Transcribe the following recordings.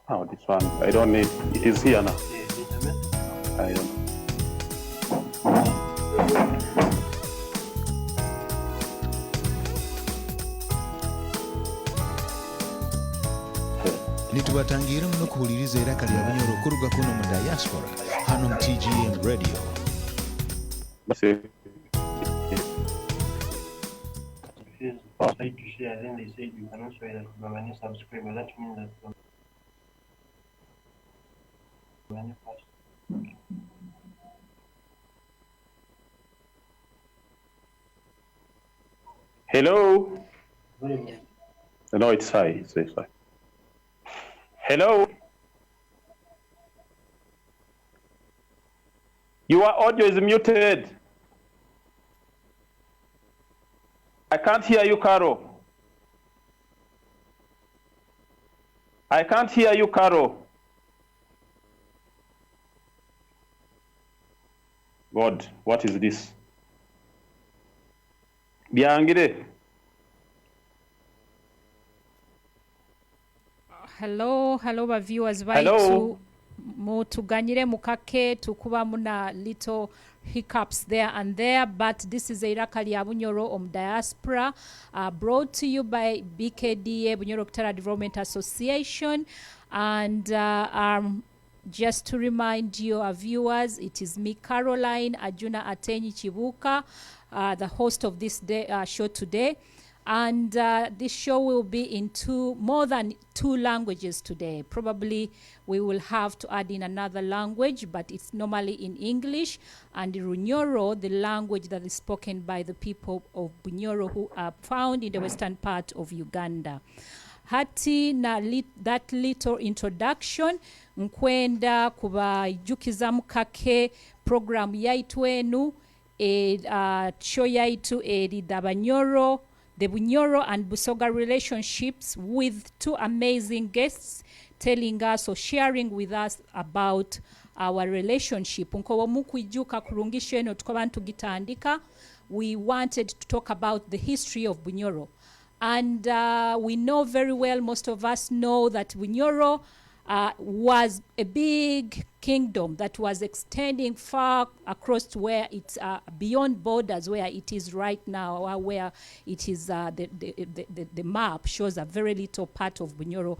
Oh, this one. I don't need. It is here now. I don't know. Nituwatangira muno kuwuliriza iraka lya Bunyoro okuruga kuno mu Diaspora hano mu TGM Radio. To share, then they said you can also like when you subscribe, that means that when you pass. Hello. No, it's high. It's high. Hello. Your audio is muted. I can't hear you, Caro. I can't hear you, Caro. God, what is this? Byangire. Hello, viewers. Hello. Mutuganyire mukake tukuba muna little hiccups there and there, but this is iraka lya Bunyoro Diaspora, brought to you by BKDA, Bunyoro Development Association, and just to remind you, our viewers, it is me, Caroline Ajuna Atenyi Chibuka, the host of this show today. And this show will be in more than two languages today. Probably we will have to add in another language, but it's normally in English. And Runyoro, the language that is spoken by the people of Bunyoro who are found in the western part of Uganda. Hati na that little introduction, nkwenda kubajukiza mukake program yaitu enu, show yaitu erida Banyoro, the Bunyoro and Busoga relationships, with two amazing guests telling us or sharing with us about our relationship. We wanted to talk about the history of Bunyoro. And we know very well, most of us know that Bunyoro was a big kingdom that was extending far across to where it's beyond borders, where it is right now, where it is the map shows a very little part of Bunyoro,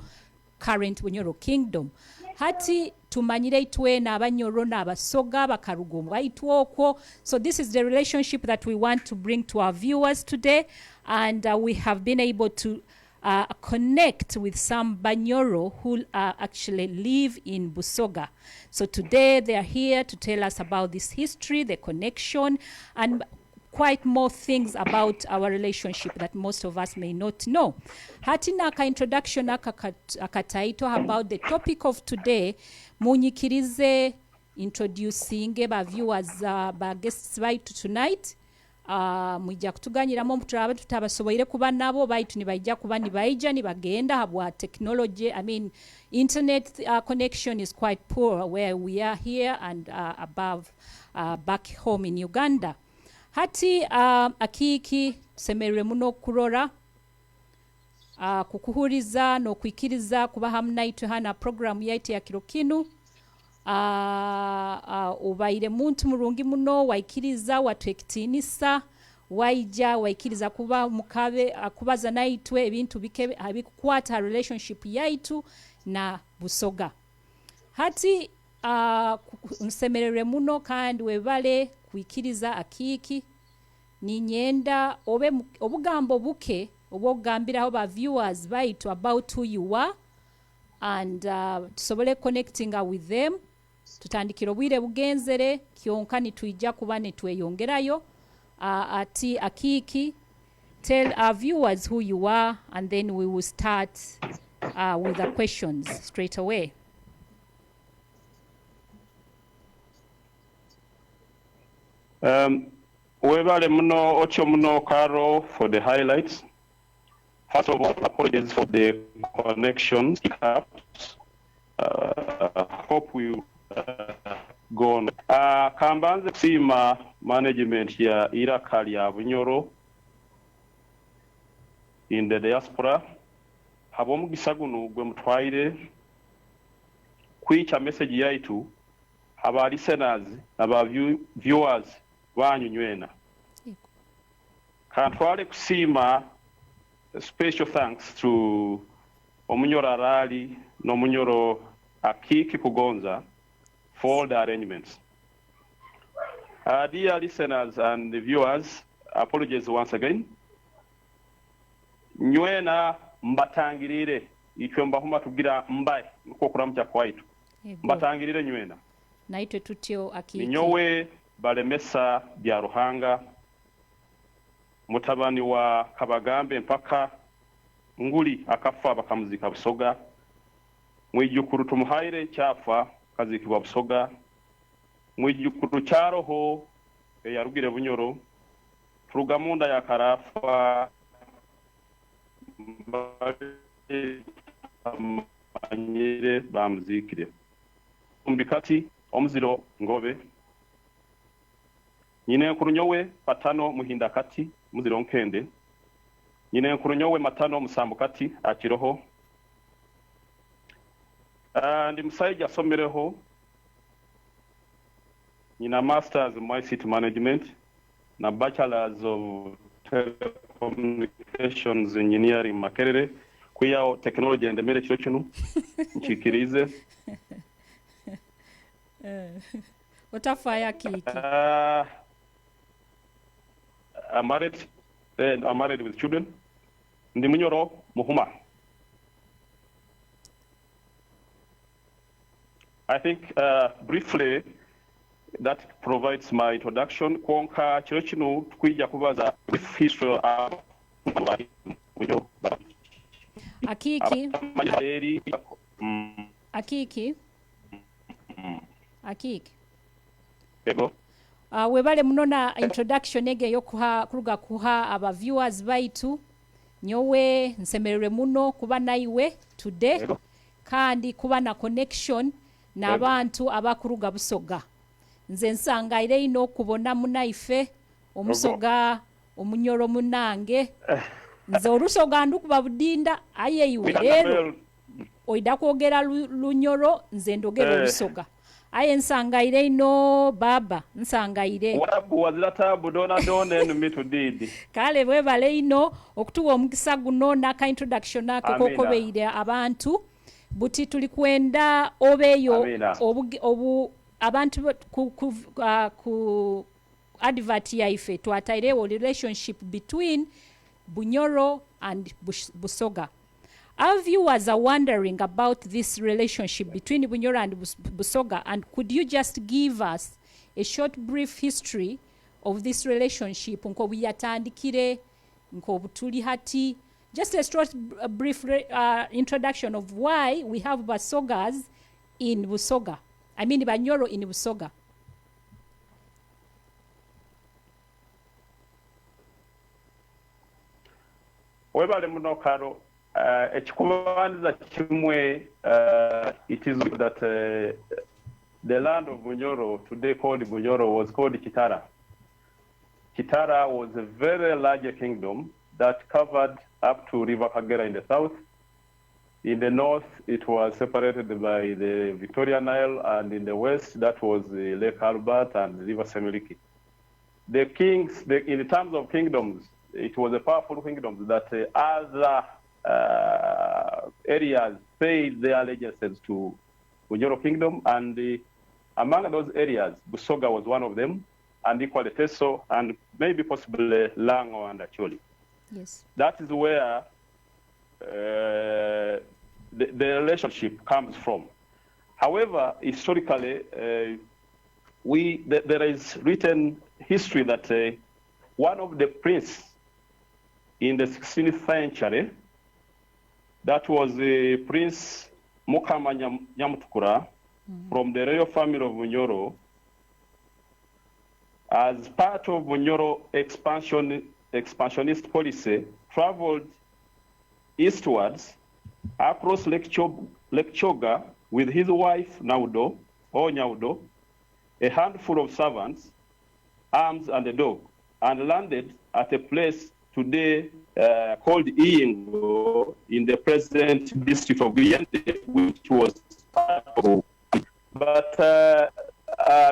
current Bunyoro kingdom. Hati tumanyire itwe na Abanyoro na Abasoga bakarugomwa itwoko. So this is the relationship that we want to bring to our viewers today, and we have been able to connect with some Banyoro who actually live in Busoga. So today they are here to tell us about this history, the connection, and quite more things about our relationship that most of us may not know. Hatina ka introduction akataito about the topic of today, munyikirize introducing ba viewers ba guests baitu tonight. Mwijja kutuganyiramu muturaba tutabasoboire kuba nabo baitu ni bajja kuba ni baija ni bagenda habwa technology. I mean, internet connection is quite poor where we are here and above back home in Uganda. Hati akiki semerwe muno kurora kukuhuriza no kwikiriza kuba hamna itu hana program yaite ya kirokinu. Ubaire muntu murungi muno waikiriza watwekitinisa waija waikiriza kuba mukabe akubaza naitwe ebintu bikebe abikukwata relationship yaitu na Busoga. Hati nsemerere muno kandi webale kwikiriza akiki ni nyenda obugambo buke obugambiraho ba viewers baitu about who you are, and tusobole connecting with them. Tutandikira obwire bugenzere kyonka nitwijja kuba netweyongerayo. Ati akiki, tell our viewers who you are, and then we will start with the questions straight away. Webale muno ocho muno Caro for the highlights. First of all, apologies for the connection hiccups. Hope we go on. Kambanze kusima management ya iraka lya Bunyoro in the diaspora. Habomugisha guno gwe mutwaire kwica message yaitu aba listeners aba viewers banyu nywena kantwale kusima special thanks to Omunyoro Arali no Munyoro Akiki Kugonza for all the arrangements. Dear listeners and viewers, apologies once again. Nywena mbatangirire itwe Bahuma tugira mbai nko kuramcha kwaitu. Mbatangirire nywena. Naitwe tutyo Akiki. Nyowe Balemesa Byaruhanga mutabani wa Kabagambe mpaka nguli akafa bakamuzika Busoga. Mwijukuru tumuhaire cyafa kazikibwa Busoga. Mwijukuru cyaroho yarugire Bunyoro. Turugamunda ya karafa amanyire bamuzikire. Umbikati omuziro ngobe. Nyine nkurunyowe patano muhinda kati muziro nkende. Nyine nkurunyowe matano musambu kati akiroho. Ndi musaija somereho. Nyina masters in ICT management na bachelors of telecommunications engineering Makerere kuya technology and emere kino nchikirize. Utafaya Kiki. I'm married with children. Ndi Munyoro Bahuma. I think briefly that provides my introduction. Konka chino kwija kubaza brief history of Akiki. Akiki. Akiki. Ego. Webale munona introduction ege yo kuruga kuha aba viewers baitu nyowe nsemerere muno kuba naiwe today Ego. Kandi kuba na connection n'abantu abakuruga Busoga nze nsangaire ino kubona munaife omusoga Omunyoro munange nze olusoga ndukuba budinda ayeyiwe lero oida kwogera lunyoro nze ndogera olusoga aye nsangaire ino baba nsangaire wabu wazira tabu dona nmitu didi kale bwebale ino okutuwa omukisa guno naka introduction nako kokobeire abantu buti tulikwenda obeyo obu abantu ku advert yaife twatairewo relationship between Bunyoro and Busoga. Our viewers are wondering about this relationship between Bunyoro and Busoga, and could you just give us a short brief history of this relationship? Nko biyatandikire, nko butuli hati. Just a short brief introduction of why we have Busogas in Busoga. I mean Bunyoro in Busoga. Webale muno karo ekikubanza kimwe it is that the land of Bunyoro today called Bunyoro was called Kitara. Kitara was a very large kingdom that covered up to River Kagera in the south. In the north, it was separated by the Victoria Nile, and in the west, that was Lake Albert and River Semiliki. The kings, in terms of kingdoms, it was a powerful kingdom that other areas paid their allegiances to Bunyoro Kingdom, and among those areas, Busoga was one of them, and equally Teso, and maybe possibly Lango and Acholi. Yes. That is where the relationship comes from. However, historically, there is written history that one of the princes in the 16th century, that was Prince Mukama Nyamutukura from the royal family of Bunyoro, as part of Bunyoro expansionist policy, traveled eastwards across Lake Choga with his wife Nyaudo, a handful of servants, arms, and a dog, and landed at a place today called Iyingo in the present district of Guyande, which was part of But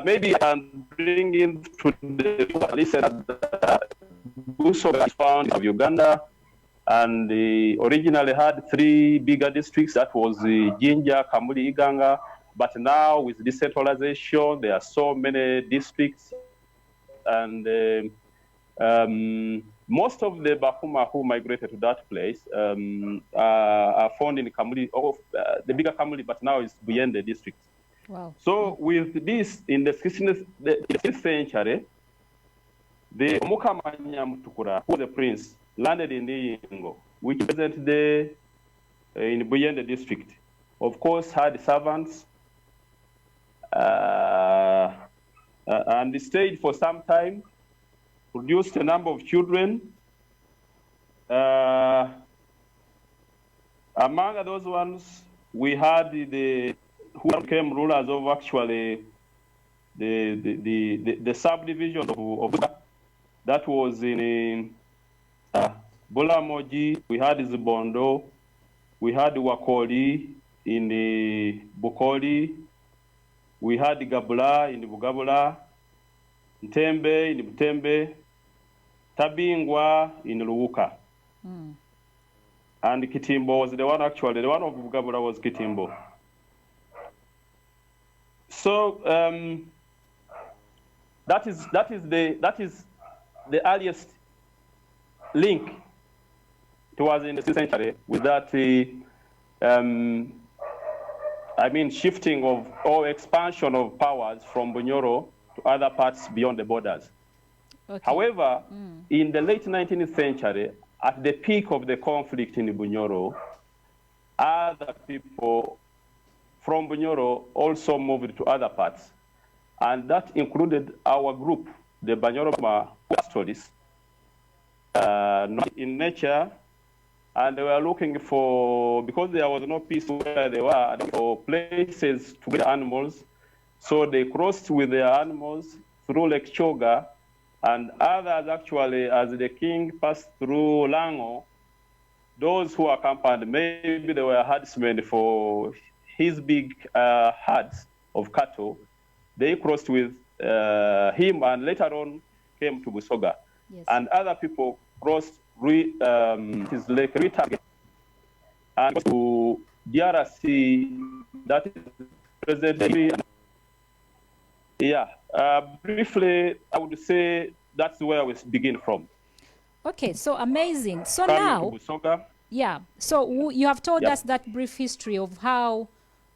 maybe I can bring in to the listeners that Busoga is found in Uganda, and originally had 3 bigger districts. That was Jinja, Kamuli, Iganga. But now with decentralization, there are so many districts, and most of the Bahuma who migrated to that place are found in Kamuli, the bigger Kamuli, but now it's Buyende district. Wow. So with this, in the 16th century, the Omukamanya Mutukura, who was a prince, landed in Iyingo, which is present day in Buyende district. Of course, had servants, and stayed for some time, produced a number of children. Among those ones, we had who became rulers of actually the subdivision of that was in Bulamoji. We had Zibondo, we had Wakoli in the Bukoli, we had Gabula in the Bugabula, Ntembe in the Butembe, Tabingwa in Luuka. And Kitimbo was the one of Bugabula was Kitimbo. So that is the earliest link. It was in the 16th century with that shifting of or expansion of powers from Bunyoro to other parts beyond the borders. Okay. However, in the late 19th century, at the peak of the conflict in Bunyoro, other people from Bunyoro also moved to other parts. And that included our group, the Banyoro pastoralists, in nature, and they were looking for, because there was no peace where they were, for places to get animals. So they crossed with their animals through Lake Choga, and others actually, as the king passed through Lango, those who accompanied, maybe they were herdsmen for his big herds of cattle, they crossed with him and later on came to Busoga. Yes. And other people crossed his lake Ritag and to DRC, that is presently. Yeah, briefly, I would say that's where we begin from. Okay, so amazing. So now, yeah, so you have told us that brief history of how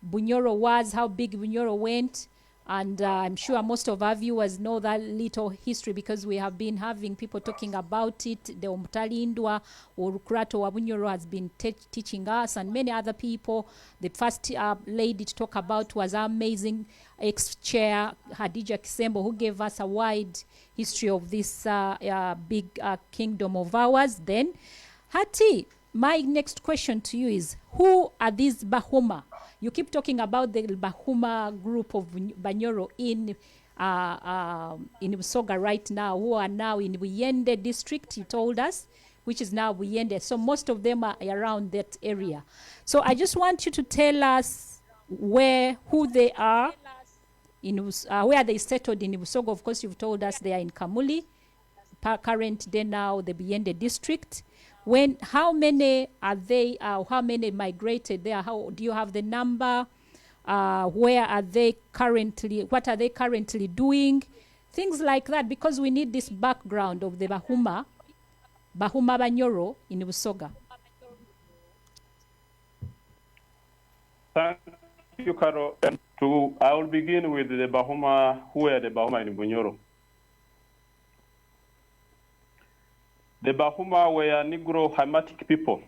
Bunyoro was, how big Bunyoro went, and I'm sure most of our viewers know that little history because we have been having people talking about it. The Omutalindwa or Rukrato wa Bunyoro has been teaching us, and many other people. The first lady to talk about was our amazing ex-chair, Hadija Kisembo, who gave us a wide history of this big kingdom of ours. Then, Hati, my next question to you is, who are these Bahuma? You keep talking about the Bahuma group of Banyoro in Busoga right now, who are now in Buyende district, you told us, which is now Buyende. So most of them are around that area. So I just want you to tell us who they are, where they settled in Busoga. Of course, you've told us they are in Kamuli, current day now the Buyende district. How many are they? How many migrated there? How do you have the number? Where are they currently? What are they currently doing? Things like that, because we need this background of the Bahuma Banyoro in Busoga. Thank you, Carol. I will begin with the Bahuma. Who are the Bahuma in Bunyoro? The Bahuma were Negro Hamitic people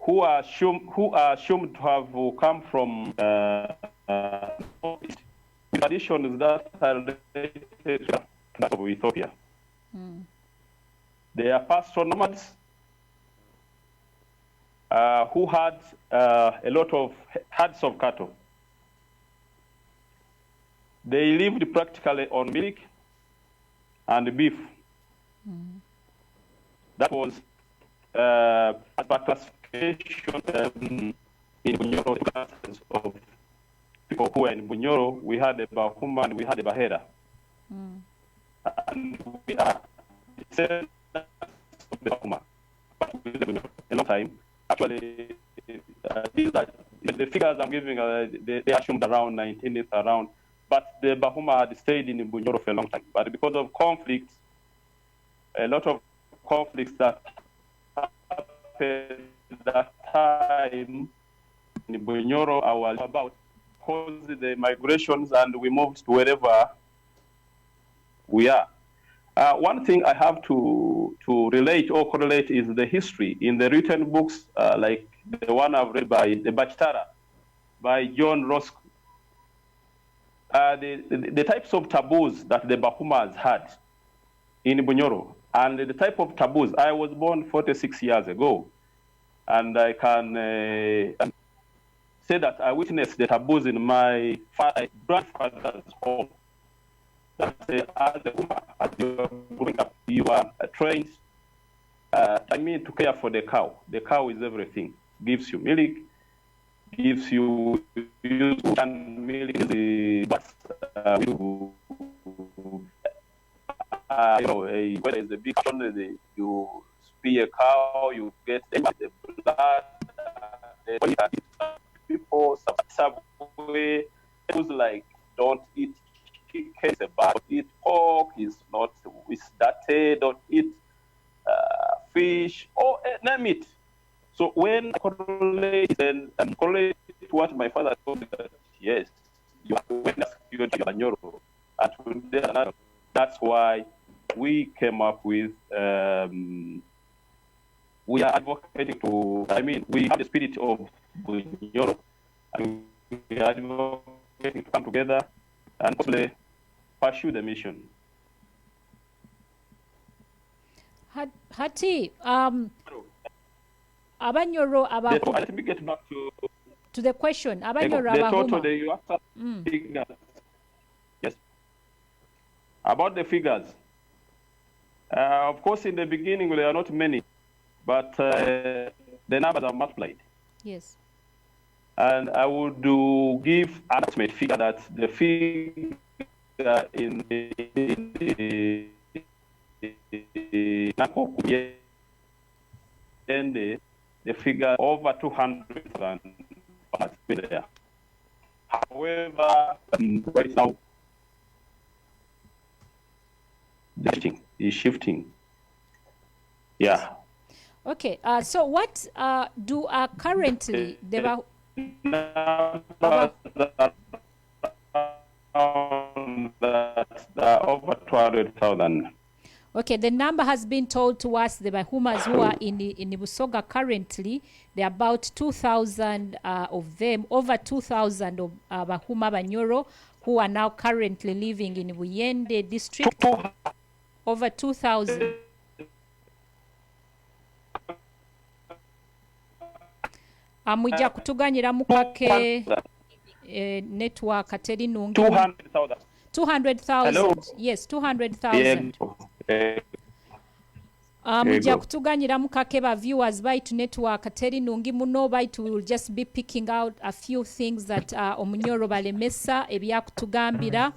who are assumed to have come from traditions that are related to that of Ethiopia. They are pastoral nomads who had a lot of herds of cattle. They lived practically on milk and beef. That was classification in Bunyoro, the classes of people who were in Bunyoro, we had a Bahuma and we had a Bahera. And we are descendants of the Bahuma. But we live in a long time. Actually, the figures I'm giving, they assumed around 19th around, but the Bahuma had stayed in Bunyoro for a long time. But because of conflicts, a lot of conflicts that happened at that time in Bunyoro, I was about caused the migrations, and we moved to wherever we are. One thing I have to relate or correlate is the history in the written books, like the one I've read by the Bachtara, by John Roscoe. The types of taboos that the Bahumas had in Bunyoro, and the type of taboos. I was born 46 years ago, and I can say that I witnessed the taboos in my grandfather's home. As you are growing up, you are trained, to care for the cow. The cow is everything. Gives you milk, gives you and milk is the whether it's a big one, you spear a cow, you get the blood, people subway, it like don't eat chicken, it's about eat pork, it's dirty, don't eat fish, or name it. So when I correlate what my father told me, that yes, you have to witness your Bunyoro, and that's why we came up with we are advocating to. We have the spirit of Bunyoro, and we are advocating to come together and hopefully pursue the mission. Hati, Abanyoro Abahu. Let me get back to the question. Abanyoro the Abahuma. total, you asked figures. Yes. About the figures. Of course, in the beginning, there are not many, but the numbers are multiplied. Yes. And I would give an estimate figure that the figure in the figure over 200,000 must be there. However, right now, the shifting. Yeah. Okay. So what do currently the over 200,000. Okay, the number has been told to us. The Bahumas who are in Busoga currently, there are about 2,000 of them, over 2,000 of Bahuma Banyoro, who are now currently living in Buyende district. Over 2,000. Amujja kutuganyira mukake network teri nungi. 200,000. 200,000. Yes, 200,000. Mujja kutuganyira mukake ba viewers baitu network teri nungi muno, baitu will just be picking out a few things that Omunyoro Balemesa ebyakutugambira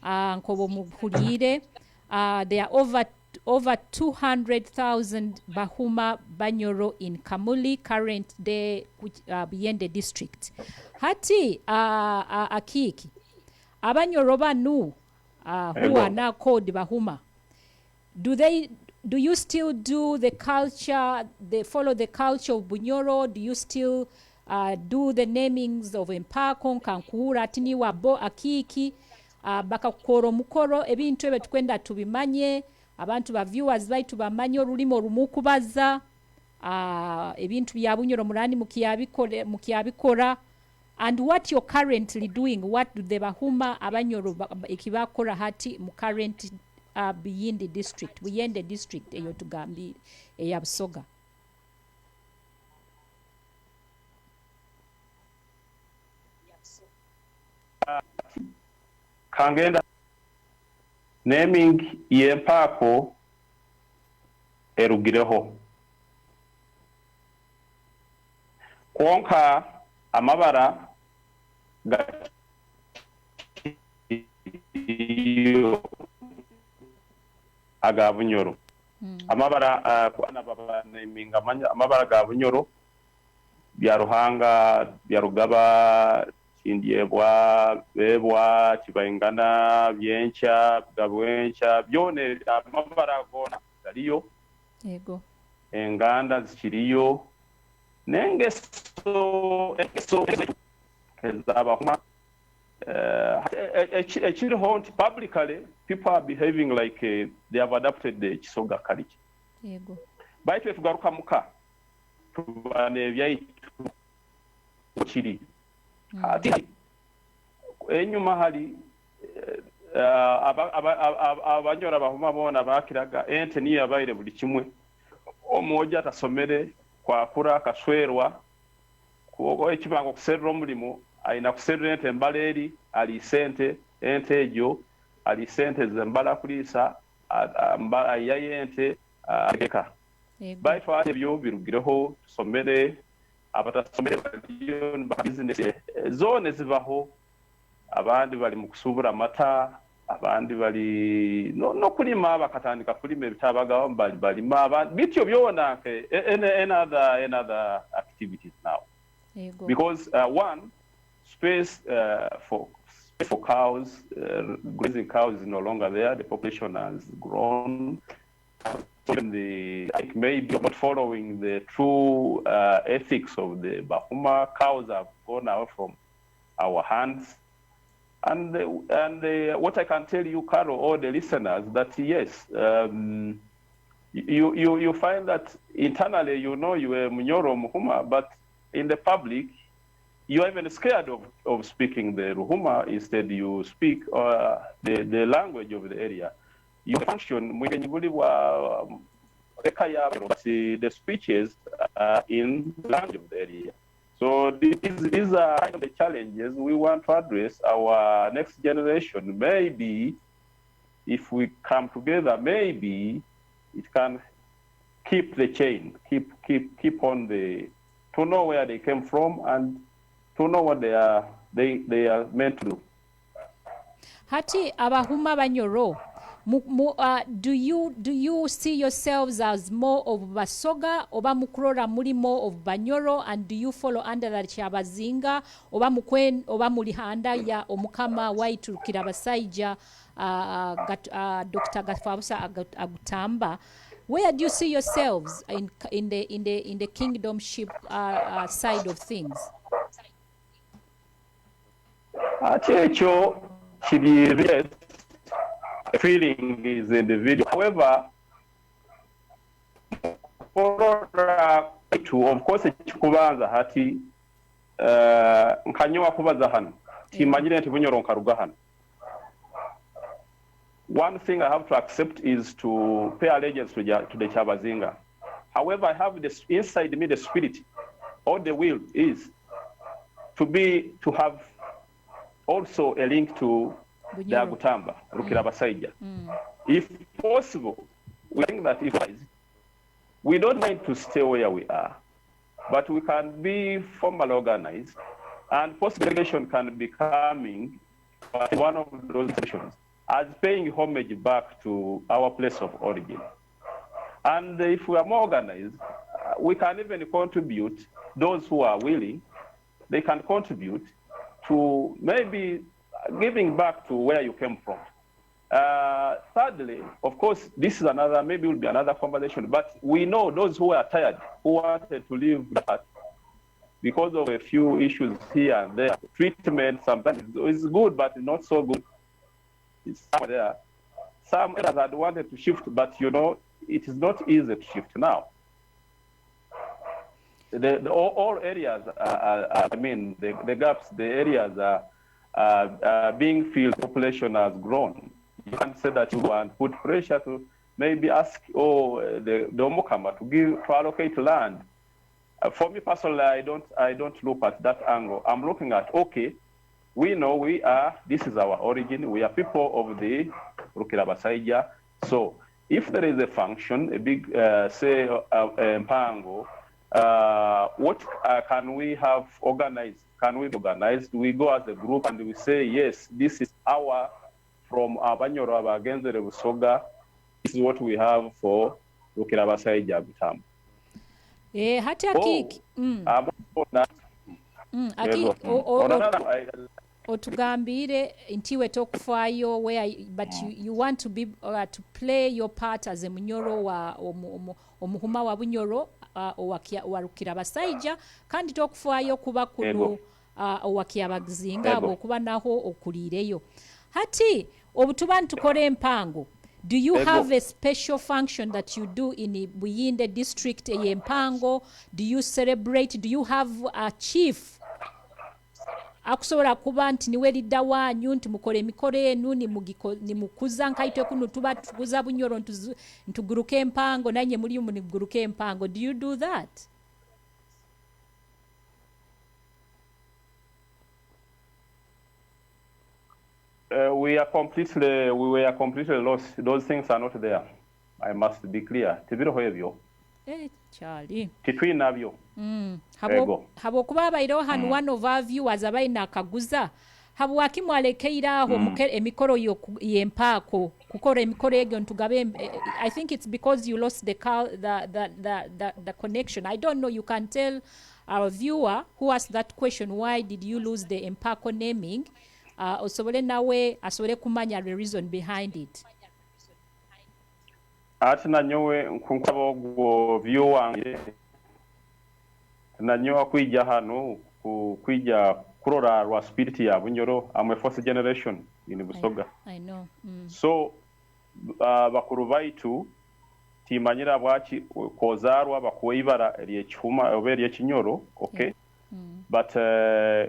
nkobo muhulire. There are over 200,000 Bahuma Banyoro in Kamuli current day Buyende district. Hati akiki Abanyoro banu who are now called Bahuma, do you still do the culture, they follow the culture of Bunyoro? Do you still do the namings of Empako, Kankura, Tini Wabo, Akiki, Bakakoro Mukoro, ebintu ebyo tukwenda tubimanye, abantu ba viewers baitu bamanye olulimo lumukubaza, ebintu bya Bunyoro mulani mukiyabikora, and what you're currently doing, what do the Bahuma Abanyoro ekibakora hati mu current Buyende district eyo tugambire eya Busoga. Kangenda naming Empako erugireho konka amabara gakiriyo aga Bunyoro. Amabara kwana baba naminga amabara ga Bunyoro, Byaruhanga, Byarugaba, Indiebwa, Bebwa, Kibayingana, Byencha, Gabwencha, byone amabara gona galiyo. Yego. Enganda zikiriyo. Nengeso Bahuma. Publicly, people are behaving like they have adopted the Busoga culture. Yego. Baitwe tugaruka muka tubane byaitu kiri ati enyuma hari abanyora Bahuma bona bakiraga ente niyo yabaire buli kimwe omoja atasomere kwakura akaswerwa kuko ekibango kuserra omulimo aina kuserra ente mbaleri ali sente ente ejo ali sente zembala kulisa ayayente eka baitwa ebyo birugireho tusomere abatasomere ba business zone zibaho abandi bali mu kusubura amata abandi bali no kulima bakatandika kulima ebitabaga balima abandi bityo byona ke another activities now. Yego. Because one space for cows, grazing cows is no longer there. The population has grown. Maybe not following the true ethics of the Bahuma, cows have gone out from our hands. And what I can tell you, Carol, all the listeners, that yes, you find that internally you know you are Bunyoro Muhuma, but in the public, you are even scared of speaking the Ruhuma. Instead, you speak the language of the area. You function when you believe the speeches in the language of the area. So these are kind of the challenges we want to address our next generation. Maybe if we come together, maybe it can keep the chain, keep on to know where they came from and to know what they are meant to do. Hati Abahuma Bunyoro, do you see yourselves as more of Busoga, oba mukurora muri more of Bunyoro, and do you follow under the Kyabazinga, oba mukwen oba mulihanda ya omukama waitu Kirabasaija Dr. Gafabusa Agutamba? Where do you see yourselves in the kingdomship side of things? Checho Chibiri feeling is in the video. However, of course, kubanza hati nkanyowa kubaza hano timanyire nti Bunyoro nkaruga hano. One thing I have to accept is to pay allegiance to the Kyabazinga. However, I have inside me the spirit or the will is to have also a link to Bunyoro. The Agutamba, Rukirabasaija. If possible, we think that we don't mind to stay where we are, but we can be formally organized, and post-delegation can be coming one of those sessions as paying homage back to our place of origin. And if we are more organized, we can even contribute, those who are willing, they can contribute to maybe giving back to where you came from. Thirdly, of course, this is maybe will be another conversation, but we know those who are tired, who wanted to leave that because of a few issues here and there. Treatment sometimes is good, but not so good. It's there. Some others had wanted to shift, but it is not easy to shift now. All areas the gaps, the areas are being filled. Population has grown. You can't say that you want put pressure to maybe ask the Omukama to allocate land. For me personally, I don't look at that angle. I'm looking at we know this is our origin. We are people of the Rukirabasaija. So if there is a function, a big say Mpango, what can we have organized? Can we be organized? We go as a group and we say, yes, this is our, from Abanyoro Abagenzere Busoga, this is what we have for Rukirabasaija Butamu. Hati akiki. Otugambire ntiwe tokufaayo where but you want to be to play your part as a Munyoro wa omuhuma wa Bunyoro owarukira basaija kandi tokufaayo kuba kuno owakiabagizinga okuba naho okulireyo. Hati obutuba ntukore empango. Do you have a special function that you do in Buyinde district Empango? Do you celebrate? Do you have a chief? Akusobola kuba nti niwe lidda wanyu nti mukole emikolo enu nimukuza nkaite kuno tuba tukuza Bunyoro ntuguruke empango nanye muri mu niguruke empango. Do you do that? We were completely lost. Those things are not there. I must be clear. Tibiro hevyo. Charlie. Titwinabyo. Habo kuba bairo hanu one of our viewers abaina akaguza. Habo akimwalekeira aho emikoro yempako kukora emikoro egyo ntugabe. I think it's because you lost the connection. I don't know, you can tell our viewer who asked that question, why did you lose the empako naming? Osobole nawe asobole kumanya the reason behind it. Ati nanyowe nkunkabo go viewer nanyowa kwija hano kwija kurora rwa spirit ya Bunyoro. I'm a first generation in Busoga. I know. So bakuru baitu timanyira bwachi kozarwa bakuibara eryechuma oberi echinyoro, okay? But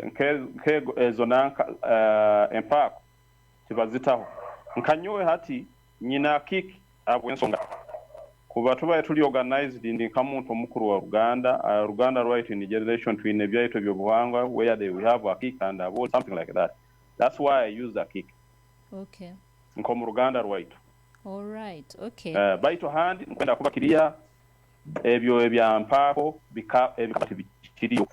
nke zonanka empako tibazitaho nkanyowe hati nyina kiki abwensonga kuba tubaye tuli organized ndi kamuntu omukuru wa Uganda right in generation twin ebyaito byobuwangwa where we have a kick and something like that. That's why I use a kick. Okay. Nkomu Uganda right. All right. Okay. Baito hand nkwenda kubakiria ebyo ebyampako bikiriyo.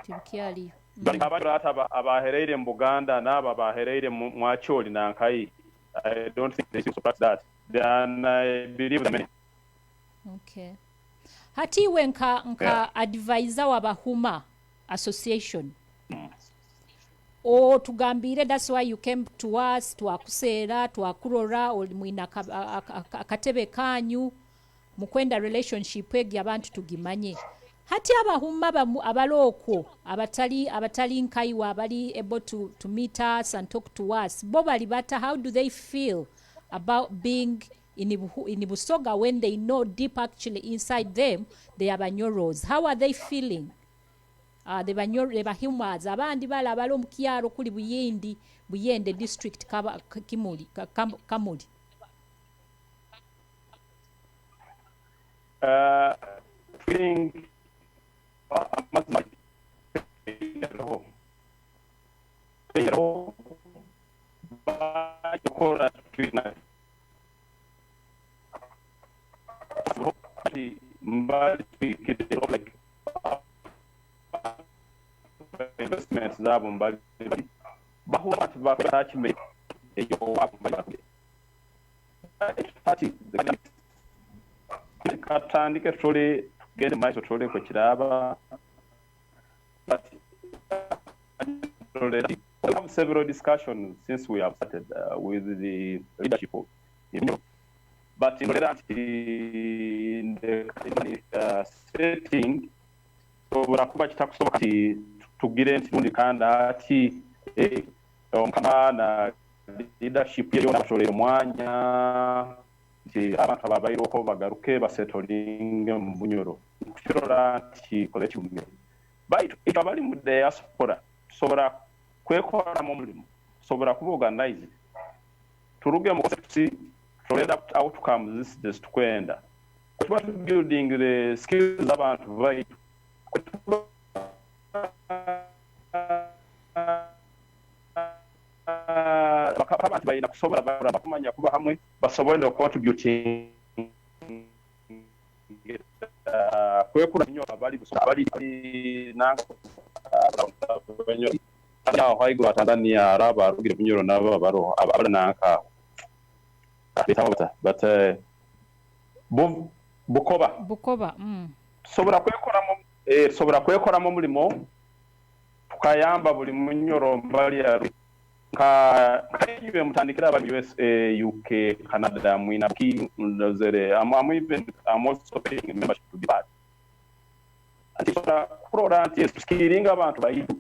Tibikyali. Bali abata abahereire mu Buganda n'aba bahereire mu Acholi nankai. I don't think they should support that. Then I believe them. Okay. Hati wenka advisor wa Bahuma Association. O tugambire, that's why you came to us, twakusera, twakurora, mwina akatebe kanyu, mukwenda relationship egi abantu tugimanye. Hati Abahuma abaloko, abatali nkaiwa, abali able to meet us and talk to us. Boba libata, how do they feel about being in Busoga when they know deep actually inside them they are Banyoros? How are they feeling? The Bahumas, abandi bala balo mukyalo kuli Buyende district Kamuli. Feeling investments zabo mbali Bahuma attachment katandike tole gende maiso tole ko kiraba we have several discussions since we have started with the leadership of but in the setting so barakuba kitakusoboka ati tugire nti kanda ati omukama leadership yo nashorera mwanya nti abantu ababayiro ko bagaruke basetolinge mu Bunyoro kushorora nti collective bait itabali mu diaspora sobora kwekora mu mulimo sobora kuba organize turuge mu concept to end up outcomes this just kwenda what building the skills abantu bait bakaba bayina kusobora bakumanya kuba hamwe basobora contributing kwekula nnyo abali nanga awo haigula Tanzania araba arugire Bunyoro nabo baro abala nanka but bukoba sobora kwekoramo mulimo tukayamba buli Munyoro mbali iwe mutandikira aba USA, UK, Canada, mwina ki nzere I'm also paying membership to the party. Ati for program is skilling abantu bayidu.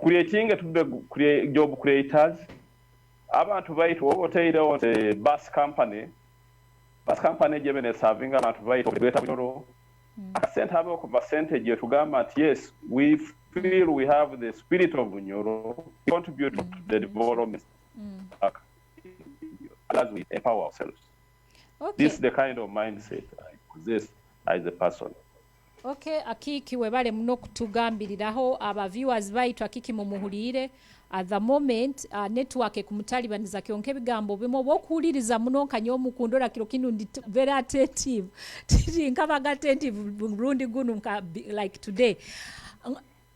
Creating to job creators. Abantu bayidu oboteire on the bus company. Bus company jebene serving abantu bayidu greater Bunyoro. Sent have a percentage to government. Yes, we feel we have the spirit of Bunyoro, contribute to the development as we empower ourselves. Okay. This is the kind of mindset I possess as a person. Okay, Akiki webale muno kutugambiriraho aba viewers baitu Akiki mumuhulire at the moment network kumutalibaniza kyonke bigambo bimo bokuhuliriza muno kanyo mukundora kiro kinu ndi very attentive tiri nkaba attentive Burundi gunu like today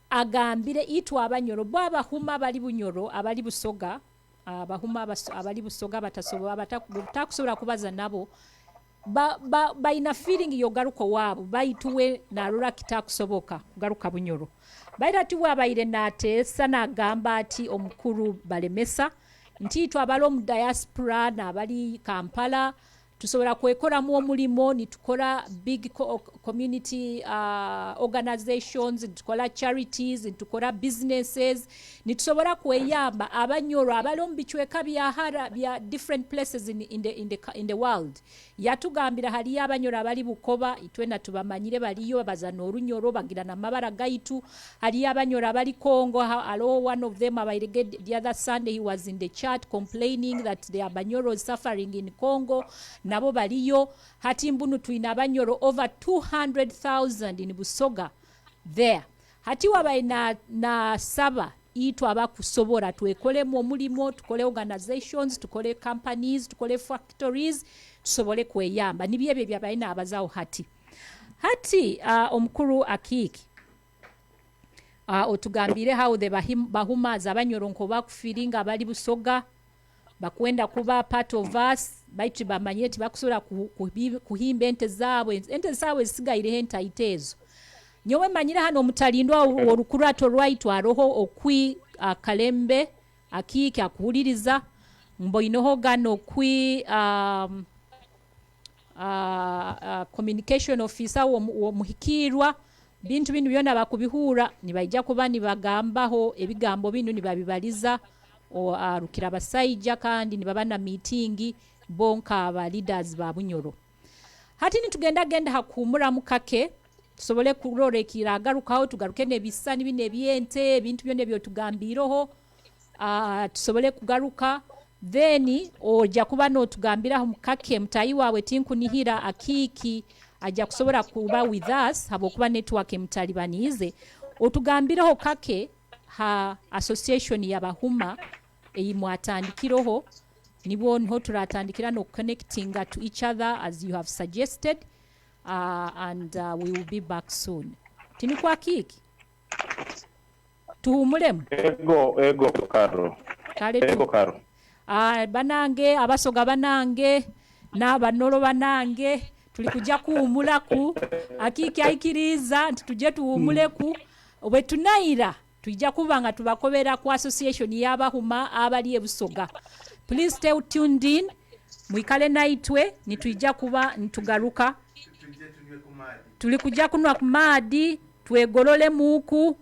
agambire itwa Abanyoro Bahuma bali Bunyoro abali Busoga Bahuma abali Busoga batakusobola kubaza nabo baina feeling yogaruko wabo baituwe na rura kitakusoboka garuka Bunyoro baira tuwe abaire nate sana gamba ati omukuru Balemesa ntitwa abalo mu Diaspora na abali Kampala tusobola kwekora mu omulimo nitukora big community organizations, nitukola charities, nitukora businesses, nitusobola kweyamba Abanyoro abalombi bichweka bya different places in the world. Yatugambira hali Abanyoro abali Bukoba itwena tubamanyire baliyo bazana Orunyoro bagira na mabara gaitu, hali Abanyoro abali Congo. One of them the other Sunday he was in the chat complaining that the Abanyoro is suffering in Congo. Nabo baliyo hati mbunu tuina Abanyoro over 200,000 in Busoga there. Hati wabaye na saba itu abakusobora tuekole mu mulimo, tukole organizations, tukole companies, tukole factories, tusobole kweyamba. Nibyebe byabaye na abazaho hati omukuru Akiki otugambire how the Bahuma Abanyoro nko bakufiringa abali Busoga bakwenda kuba part of us baitu bamanyeti bakusobola kuhimba ente zaabwe zisigaire entaitezo nyowe manyira hano omutalindwa olukurato lwaitu aroho okwi Kalembe Akiki akuhuliriza mboinoho gano okwi communication officer wo muhikirwa bintu binu byona bakubihura nibaijja kuba nibagambaho ebigambo binu nibabibaliza rukira basajja kandi nibabana meeting bonka aba leaders ba Bunyoro. Hati nitugenda hakumura mukake tusobole kurorekira agarukaho tugaruke nebisa nibine byente bintu byone byo tugambiroho tusobole kugaruka then oja kuba no tugambira mukake mtayi wawe tinku nihira Akiki aja kusobora kuba with us habo kuba network mtalibanize otugambiraho kake ha association ya Bahuma eyimwatandikiroho nibo nho turatandikira no connecting to each other as you have suggested and we will be back soon. Tini kwa Akiki tuhumulemu ego karo ego karo banange abasoga banange n'Abanoro banange tulikuja kuhumulaku Akiki aikiriza ntituje tuhumuleku obwe tunaira tujja kubanga tubakobera ku association y'Abahuma abali Busoga. Please stay tuned in mwikale naitwe nitujja kuba ntugaruka tulikuja kunwa kumadi twegolole muku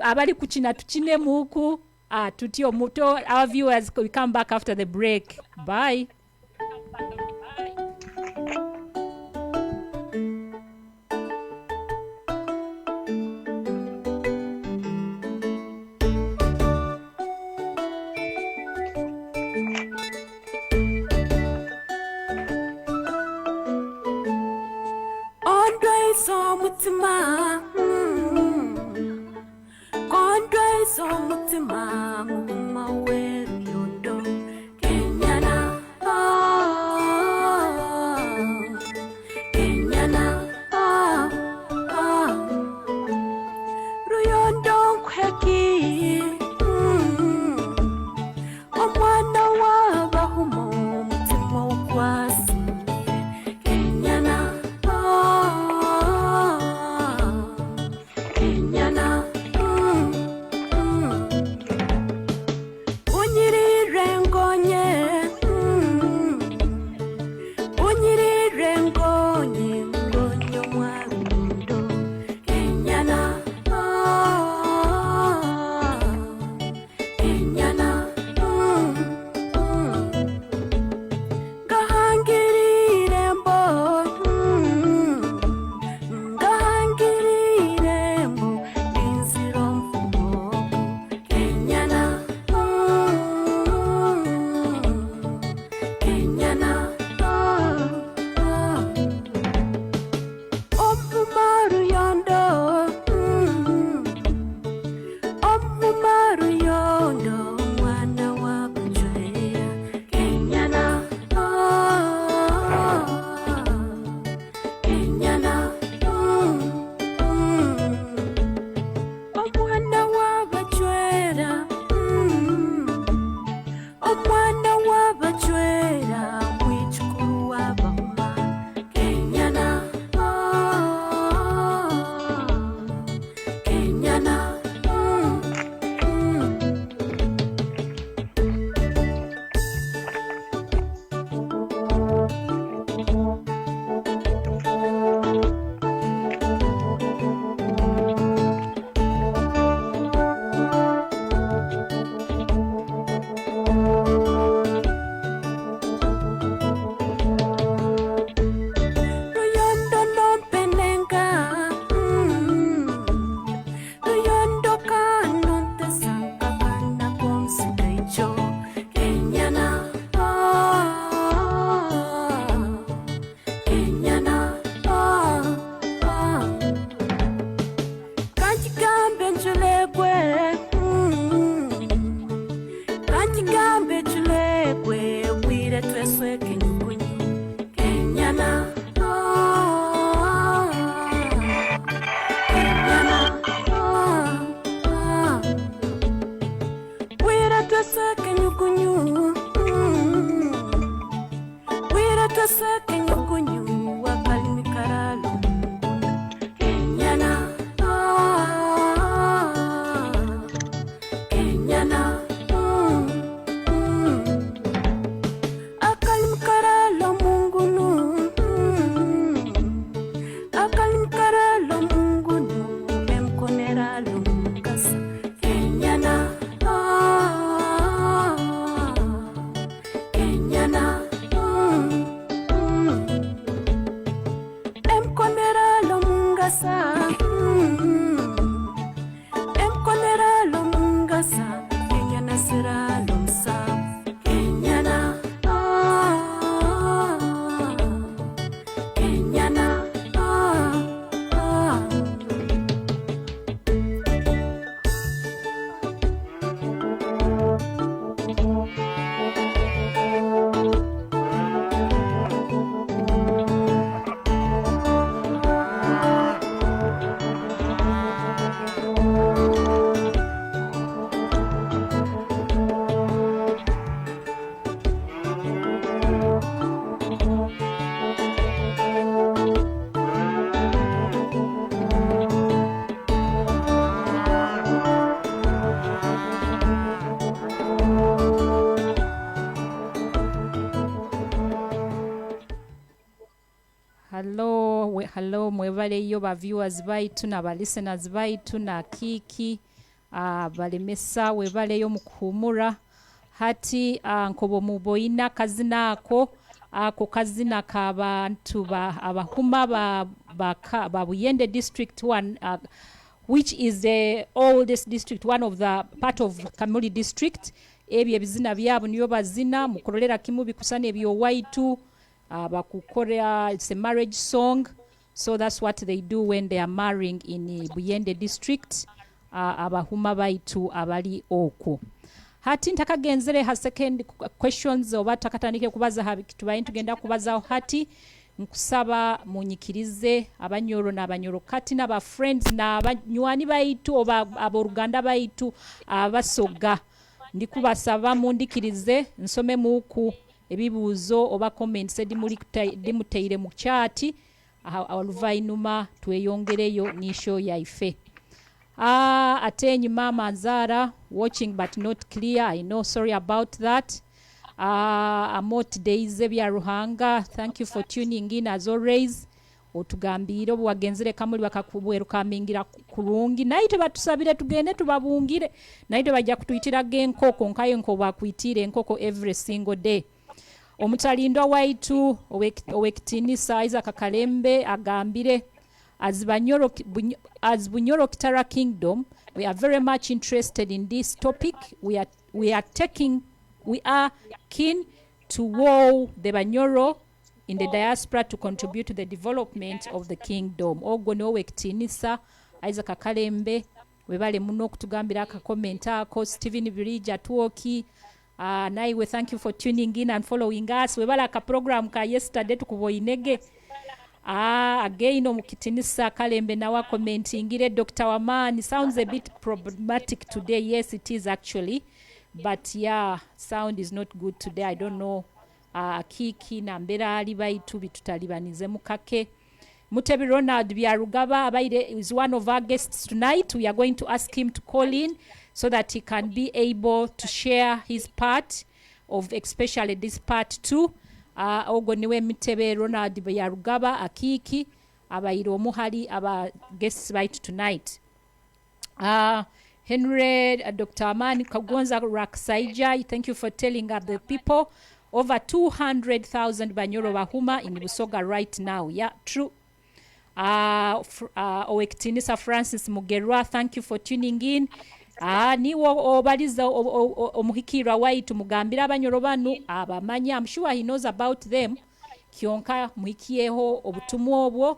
abali kuchina tuchine muku tutio muto. Our viewers, we come back after the break. Bye. hello mwebaleyo ba viewers baitu na ba listeners baitu na Kiki Balemesa webaleyo mukuhumura hati nkobo muboina kazina ako kazina k'abantu abahuma ba Buyende district 1 which is the oldest district, one of the part of Kamuli district. Ebyo bizina byabo niyo bazina mukolera kimu bikusana ebyo waitu bakukorea. It's a marriage song, so that's what they do when they are marrying in Buyende district. Abahuma baitu abali oko hati ntakagenzere ha second questions oba takatandike kubaza tubaye tugenda kubaza hati nkusaba munyikirize Abanyoro n'Abanyoro kati n'aba friends n'abanywani baitu oba aboruganda baitu abasoga ndikubasaba mundikirize nsome muku ebibuzo oba comments dimuteire mu chat oluvainuma tweyongereyo nisho yaife. Atenyi Mama Zara watching but not clear. I know, sorry about that. Amooti Daisy Byaruhanga, thank you for tuning in as always. Otugambire obwagenzere kamuli bakakubweruka mingira kulungi naite batusabire tugende tubabungire naite bajja kutuyitira genkoko nkayo nko bakwitire enkoko every single day. Omutalindo waitu owekitinisa Isaac Kalembe agambire as Bunyoro Kitara Kingdom, we are very much interested in this topic. We are keen to wow the Bunyoro in the diaspora to contribute to the development of the kingdom. Ogono wekitinisa Isaac Kalembe webale muno kutugambira aka comment ako. Stephen Birija Tuoki naiwe, thank you for tuning in and following us. Webala aka program ka yesterday tukuboyinege. Again omukitinisa Kalembe nawa commentingire Dr. Wamani sounds a bit problematic today. Yes, it is actually, but yeah, sound is not good today. I don't know. Kiki na mbera ali baitu bitutalibanize mukake. Mutabi Ronald Byarugaba abaide is one of our guests tonight. We are going to ask him to call in so that he can be able to share his part of, especially this part 2. Ogo niwe Mutebe Ronald Byarugaba Akiki abaire omuhali aba guests baitu tonight. Henry Dr. Amani Kagonza Raksaija, thank you for telling up the people. Over 200,000 Bunyoro Bahuma in Busoga right now. Yeah, true. Owekitinisa Francis Mugerwa, thank you for tuning in. Niwo obaliza omuhikira waitu mugambira Abanyoro banu abamanya. I'm sure he knows about them. Kionka muhikieho obutumu obwo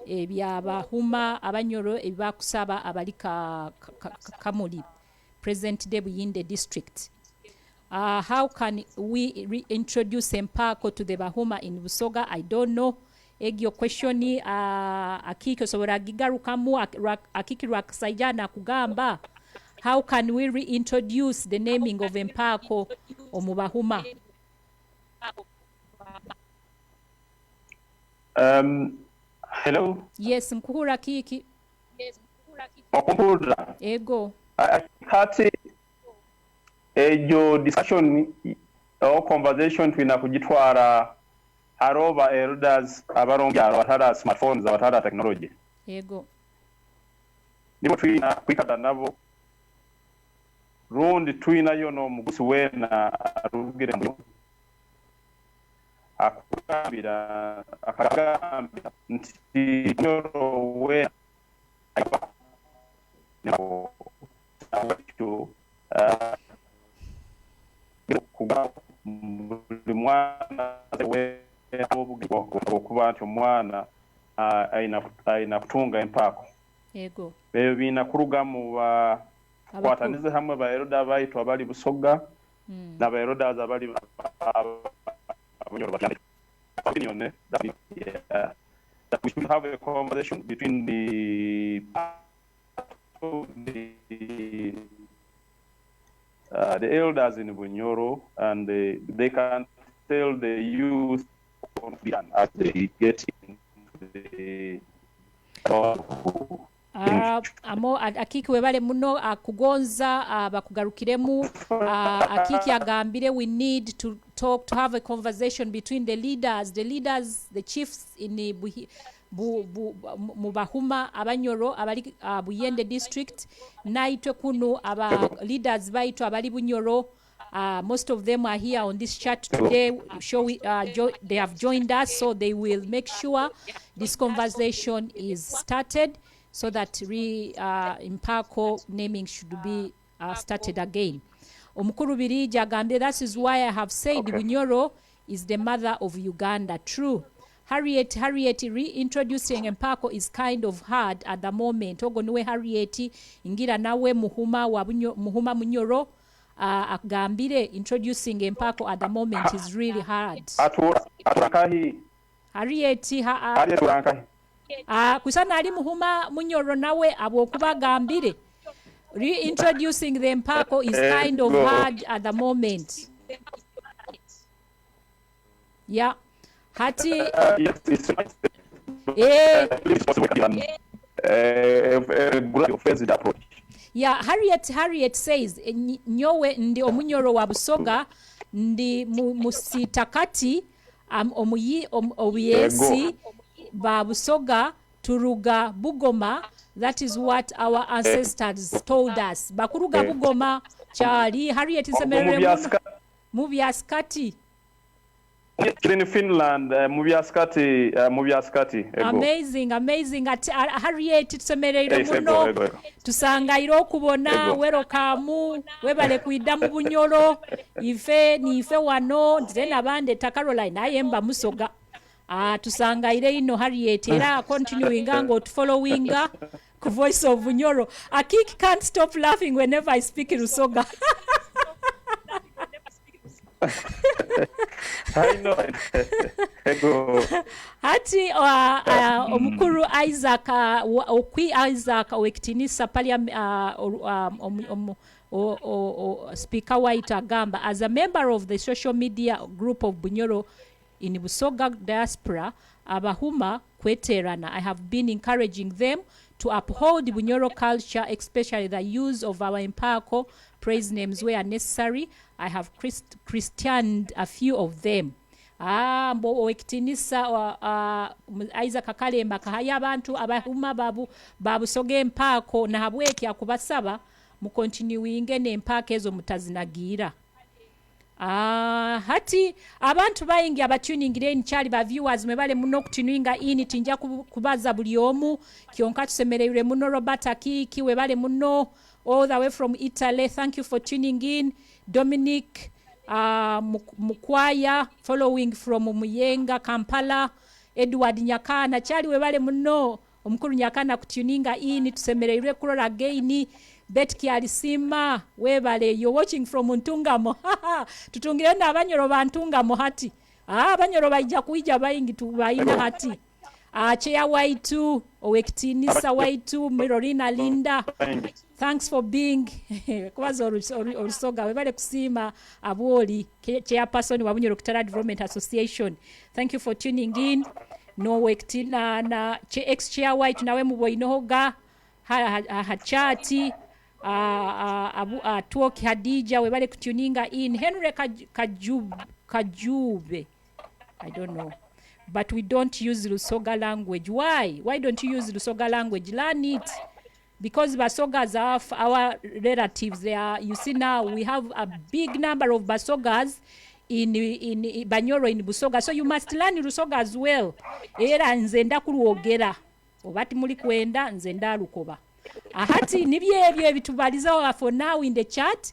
ebyabahuma Abanyoro ebibakusaba abalika Kamuli present day Buyinde district. How can we reintroduce Empako to the Bahuma in Busoga? I don't know. Egyo question ni akiki sobora gigarukamu akiki Raksaijana kugamba. How can we reintroduce the naming of Empako omubahuma? Hello. Yes, mkuhura kiki. Mkuhura. Ego. Kati ejo discussion or conversation twina kujitwara aroba elders abarongyaro batara smartphones abatara technology. Ego. Nibo twina kwikada nabo rundi twina yono mugusi wena arugire mu akugambira akagambira nti Bunyoro we no kuba mwana we okuba nti omwana aina kutunga empako. Ego. Bebina kuruga mu kwatanize hamwe ba eroda baitu abali Busoga na ba eroda abali Bunyoro batandika. That we should have a conversation between the elders in Bunyoro, and they can tell the youth as they get into the amo akiki webale muno akugonza bakugarukiremu akiki agambire we need to have a conversation between the leaders, the chiefs in mu Bahuma Abanyoro abali Buyende district naitwe kuno aba leaders baitu abali Bunyoro. Most of them are here on this chat today. They have joined us, so they will make sure this conversation is started so that Impako naming should be started again. Omukuru Birija Gambye, that is why I have said Bunyoro is the mother of Uganda. True. Harriet reintroducing Impako is kind of hard at the moment. Ogonwe Harriet ingira nawe Muhuma Munyoro. Agambire introducing Impako at the moment is really hard. Harriet kusana ali Muhuma Munyoro nawe abokuba gambire reintroducing the Impako is kind of hard at the moment. Yeah. Hati yeah, Harriet says nyowe ndi omunyoro wa Busoga ndi musitakati obuyesi ba Busoga turuga Bugoma. That is what our ancestors told us. Bakuruga Bugoma chali Harriet Semerere Mubyaskati. In Finland, Mubyaskati. Amazing. Harriet Semerere muno. Tusangairo okubona werokamu webale kuida mu Bunyoro ife wano nzena bande ta Caroline ayemba Musoga. Tusangaire ino Harriet era continuing ngo following ku Voice of Bunyoro. Akik can't stop laughing whenever I speak Rusoga. I know. Hati omukuru Isaac wekitinisa Speaker White agamba, as a member of the social media group of Bunyoro in Busoga Diaspora, Bahuma, Kweterana, I have been encouraging them to uphold Bunyoro culture, especially the use of our Impako praise names where necessary. I have Christianed a few of them. Mbo wekitinisa Isaac Akalemba kahaya abantu Abahuma babusoga Empako na habweki akubasaba mu continuing n'empaka ezo mutazinagira. Hati abantu bayingi abatuningira nchali ba viewers mebale muno kutuninga ini tinja kubaza buli omu kyonka tusemerere muno Robert Akiki webale muno all the way from Italy. Thank you for tuning in. Dominic Mukwaya following from Muyenga Kampala. Edward Nyakana chali webale muno omukuru Nyakana kutuninga ini tusemerere kurora again. Betki alisima webale, you're watching from Ntungamo. Tutungire na Abanyoro ba Ntungamo hati. Abanyoro baija kuija bayingi tubaina hati. Cheya Waitu, Owekitinisa Waitu, Mirorina Linda. Thanks for being kwazo Olusoga webale kusima Abwoli chairperson wa Bunyoro Kutara Development Association. Thank you for tuning in. No Wekitina na ex-chair Waitu nawe muboinohoga hachati Tuoki Hadija webale kutuninga in. Henry Kajube, I don't know, but we don't use Lusoga language. Why don't you use Lusoga language? Learn it, because Basogas are our relatives. They are, you see, now we have a big number of Basogas in Banyoro in Busoga, so you must learn Lusoga as well. Era nzenda kuruogera obati muli kwenda nzenda lukoba. Hati nibye bitubaliza for now in the chat.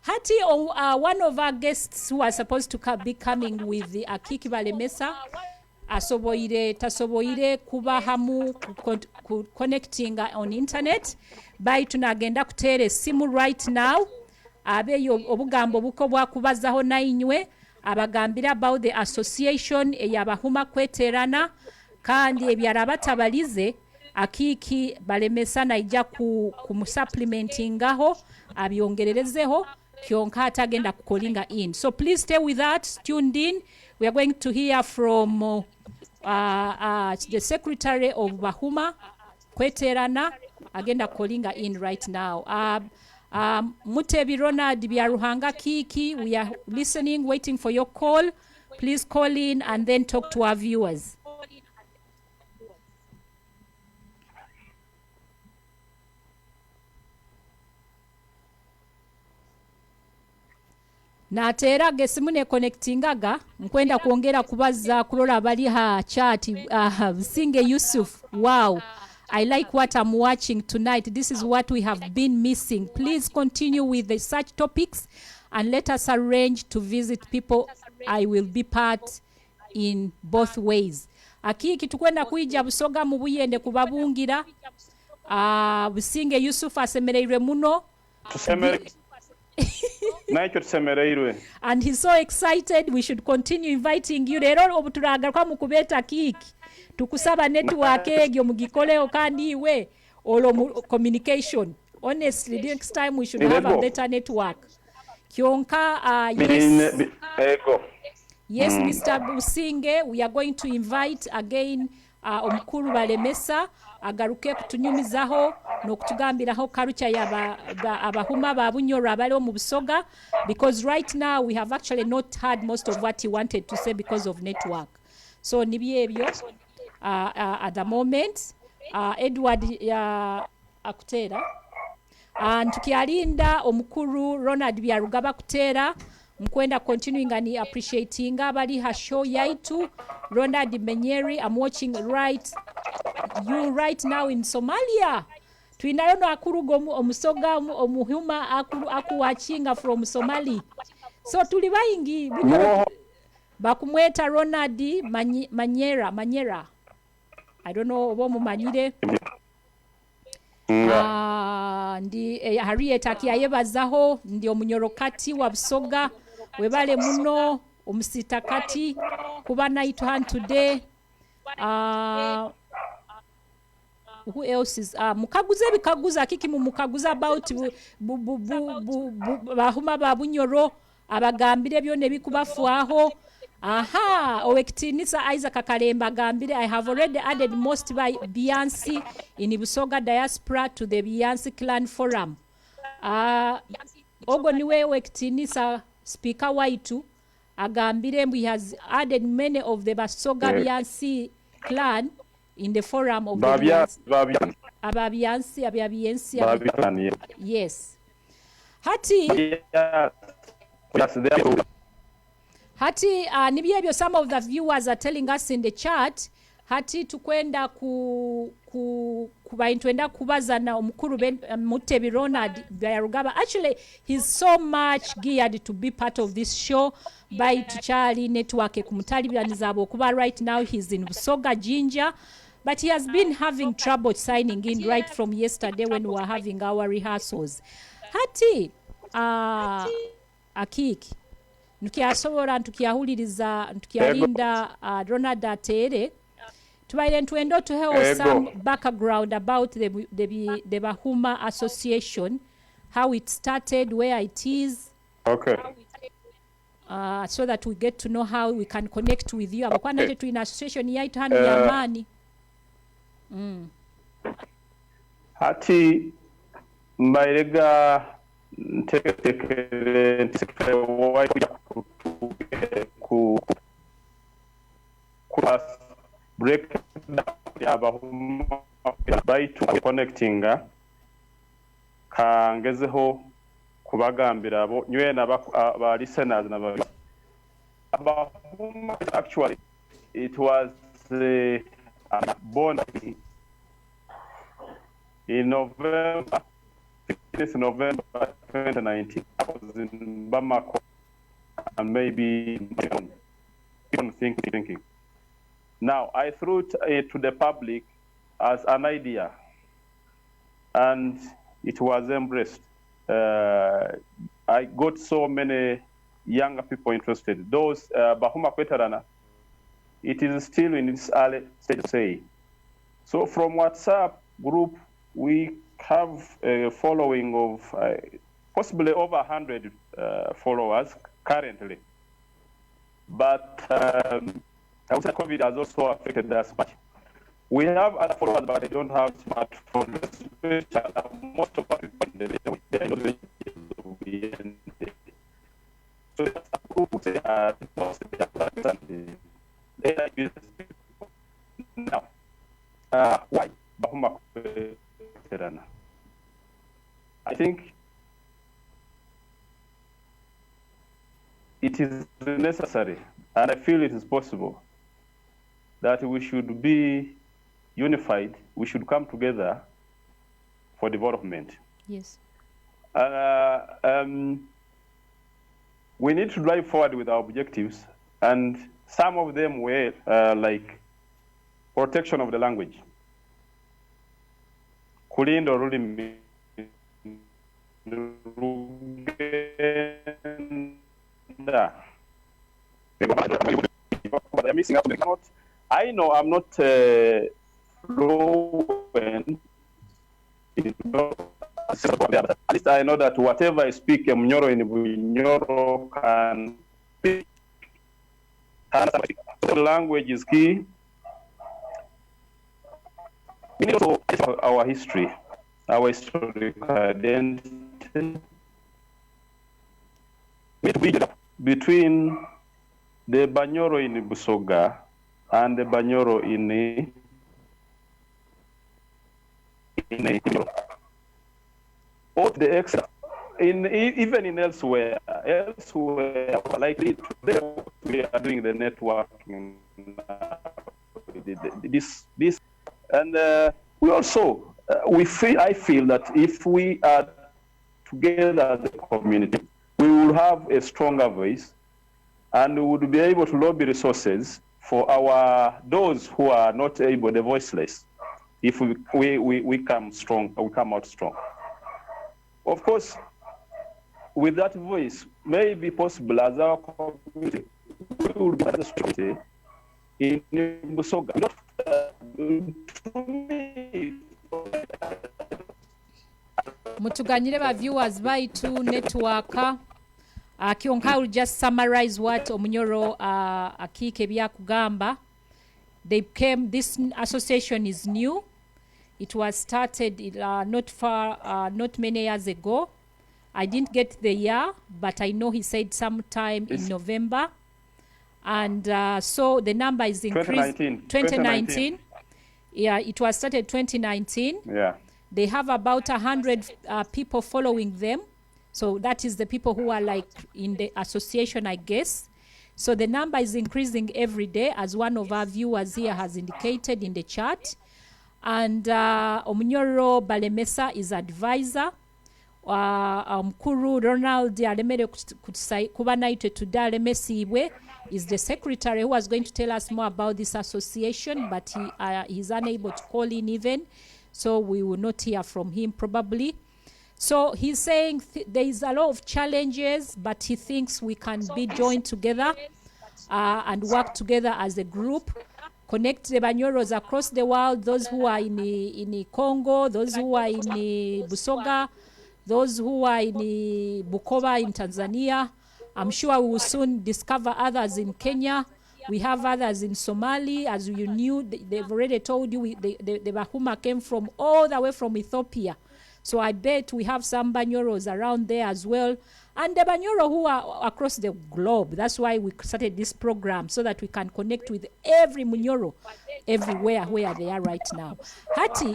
Hati one of our guests who are supposed to be coming with the Akiki Balemesa tasoboire kuba hamu connecting on internet by tunagenda kutere simu right now abeyo obugambo buko bwakubazaho nainywe abagambira about the association eyabahuma Kweterana kandi ebyarabatabalize Akiki Balemesa naija kumusupplementingaho abyongererezeho kyonka atagenda kukolinga in. So please stay with us, tuned in. We are going to hear from the secretary of Bahuma Kweterana agenda kolinga in right now. Mutabi Ronald Byaruhanga Kiki, we are listening, waiting for your call. Please call in and then talk to our viewers. Natera gesimu ne connectingaga nkwenda kuongera kubaza kulola abali ha chat Businge Yusuf. Wow, I like what I'm watching tonight. This is what we have been missing. Please continue with the such topics and let us arrange to visit people. I will be part in both ways. Akiki tukwenda kuija Busoga mu Buyende kubabungira. Businge Yusuf asemereirwe muno. And he's so excited. We should continue inviting you. Rero obuturaga kwa mukubeta kiki. Tukusaba network egyo mugikoleo kandi iwe olo communication. Honestly, next time we should have a better network. Kionka, yes. Yes, Mr. Businge, we are going to invite again Omukuru Balemesa agaruke kutunyumizaho n'okutugambiraho culture y'abahuma ba Bunyoro abali mu Busoga, because right now we have actually not heard most of what he wanted to say because of network. So nibye ebyo at the moment Edward akutera and tukialinda Omukuru Ronald Byaruhanga Balemesa Mkwenda continuing and appreciating abali ha show yaitu Ronald Menyeri. I'm watching you right now in Somalia. Twinayono akurugo omusoga omuhuma akuwachinga from Somali. So tuli bayingi bakumweta Ronald Manyera. I don't know obo mumanyire. Ndi Harriet akiayebazaho ndi omunyorokati wa Busoga webale muno omusitakati kuba night hand today. Who else is mukaguze bikaguza kiki mukaguza about bahuma ba Bunyoro abagambire byone bikubafuaho. Owekitinisa Isaac Akalemba gambire I have already added most by Beyonce in Busoga Diaspora to the Beyonce Clan Forum. Ogo niwe Owekitinisa speaker waitu agambire he has added many of the Busoga Beyonce clan in the forum of the Beyonce. Yes. Hati nibyebyo some of the viewers are telling us in the chat hati tukwenda kubaintwenda kubaza na Omukuru Mutabi Ronald Byaruhanga. Actually he's so much geared to be part of this show by tuchali network kumutalibiranizabo kuba right now he's in Busoga Jinja, but he has been having trouble signing in right from yesterday when we were having our rehearsals. Hati akiki nukiasobora ntukiahuliriza ntukialinda Ronald atere tubaire ntwendo to have some background about the Bahuma Association, how it started, where it is. Okay. So that we get to know how we can connect with you. Abakwana to in association yaitu hanu yamani. Hati mbairega ntekere ku break down by to connecting kangezeho kubagambira abo nywena ba listeners na actually it was born in November 2019. I was in Bamako and maybe even thinking. Now, I threw it to the public as an idea, and it was embraced. I got so many younger people interested. Those Bahuma Kweterana, it is still in its early stage to say. So from WhatsApp group, we have a following of possibly over 100 followers currently. But I would say COVID has also affected us much. We have other followers, but they don't have smartphones. Most of our people in the so that's a group they are now. Why Bahuma Kweterana? I think it is necessary, and I feel it is possible, that we should be unified, we should come together for development. Yes. We need to drive forward with our objectives, and some of them were like protection of the language. Kulinda olulimi Lugenda. I know I'm not fluent in at least I know that whatever I speak Munyoro in Bunyoro can speak. So the language is key. We need also our history, our historical identity. Between the Banyoro in Busoga and the Banyoro in all the extra, even in elsewhere, like today we are doing the networking, this, and we also I feel that if we are together as a community, we will have a stronger voice, and we would be able to lobby resources for those who are not able, the voiceless. If we come strong, we come out strong. Of course, with that voice, may be possible as our community, we will be the strength in Busoga. Mutuganyire ba viewers baitu network. Kionka will just summarize what Omunyoro akike byakugamba. This association is new. It was started not many years ago. I didn't get the year, but I know he said sometime in November. And so the number is increased. 2019. Yeah, it was started 2019. Yeah. They have about 100 people following them. So that is the people who are like in the association, I guess. So the number is increasing every day, as one of our viewers here has indicated in the chat. And Omunyoro Balemesa is advisor. Mkuru Ronald Alemere Kubanaite Tudalemesiwe is the secretary who was going to tell us more about this association, but he's unable to call in even. So we will not hear from him probably. So he's saying there is a lot of challenges, but he thinks we can be joined together and work together as a group. Connect the Banyoros across the world, those who are in Congo, those who are in Busoga, those who are in Bukoba in Tanzania. I'm sure we will soon discover others in Kenya. We have others in Somali. As you knew, they've already told you the Bahuma came from all the way from Ethiopia. So I bet we have some Banyoros around there as well. And the Banyoro who are across the globe. That's why we started this program, so that we can connect with every Munyoro everywhere where they are right now. Hati,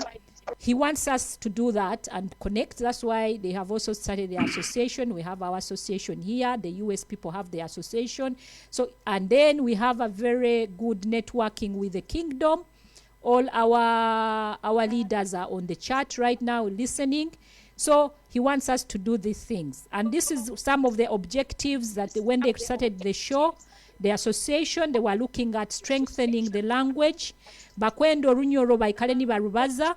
he wants us to do that and connect. That's why they have also started the association. We have our association here. The US people have the association. So, and then we have a very good networking with the kingdom. All our leaders are on the chat right now listening. So he wants us to do these things. And this is some of the objectives that when they started the show, the association, they were looking at strengthening the language. Bakwendo Runyoro by Kaleni Barubaza.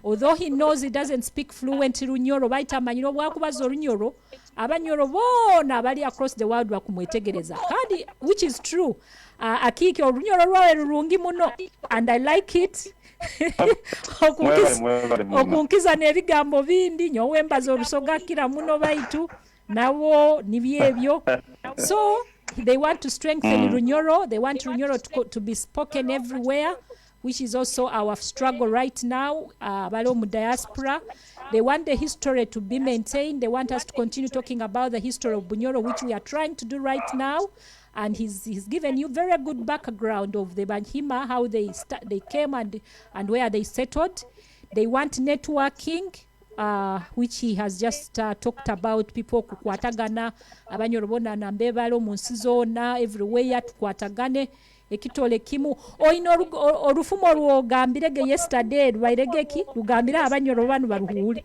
Although he knows he doesn't speak fluent Runyoro, baitamanyiro bwakubaza Runyoro, abanyoro bona bali across the world bakumwetegereza. Kandi, which is true. Akiki Runyoro rwawe rurungi muno, and I like it. Okunkiza nebigambo bindi nyowe mbazo rusoga kira muno baitu nawo nibyebyo. So they want to strengthen Runyoro. They want Runyoro to be spoken everywhere, which is also our struggle right now. Balomu Diaspora, they want the history to be maintained. They want us to continue talking about the history of Bunyoro, which we are trying to do right now. And he's given you very good background of the Bahuma, how they came and where they settled. They want networking. which he has just talked about, people kukwatagana abanyoro bonna nambebalo mu nsi zonna everywhere tukwatagane ekitole kimu oyina olufumo lwogambirege yesterday lwairege ki lugambira abanyoro banu baruhuli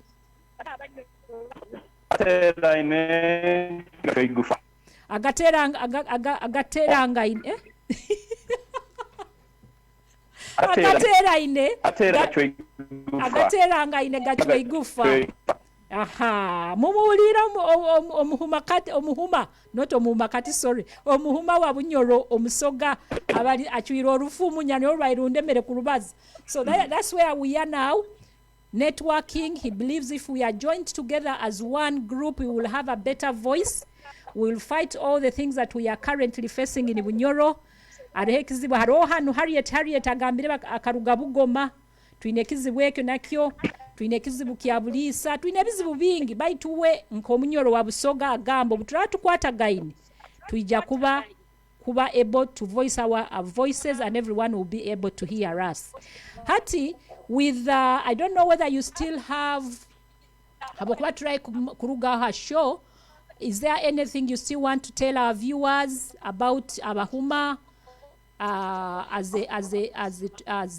agateranga ine agateranga ine gachwe igufa aha mumuulira omuhuma not omumakati sorry omuhuma wa Bunyoro omusoga abali achwira olufumu nyane olwairunde mere ku lubazi. So that's where we are now, networking. He believes if we are joined together as one group, we will have a better voice. We will fight all the things that we are currently facing in Bunyoro. Arehekizibu haro hanu Harriet agambire akaruga bugoma tuinekizibu ekyo nakyo tuinekizibu kyabulisa tuinebizibu bingi baituwe nkomunyoro wa Busoga agambo buturatu kwatagaine tuija kuba able to voice our voices, and everyone will be able to hear us. Hati with I don't know whether you still have habokuba try kuruga ha show. Is there anything you still want to tell our viewers about Bahuma as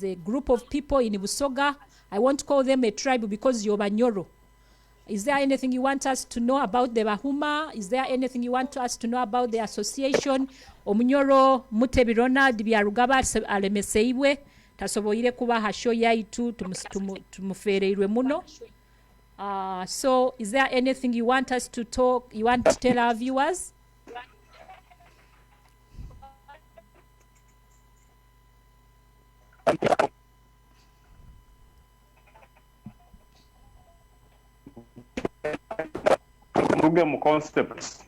a group of people in Busoga? I won't call them a tribe because you're Banyoro. Is there anything you want us to know about the Bahuma? Is there anything you want us to know about the association? Omunyoro Mutabi Ronald Byaruhanga Balemesa Amooti tasoboire kuba hasho yaitu tumufereirwe muno. So is there anything you want us to talk, you want to tell our viewers? Program concepts.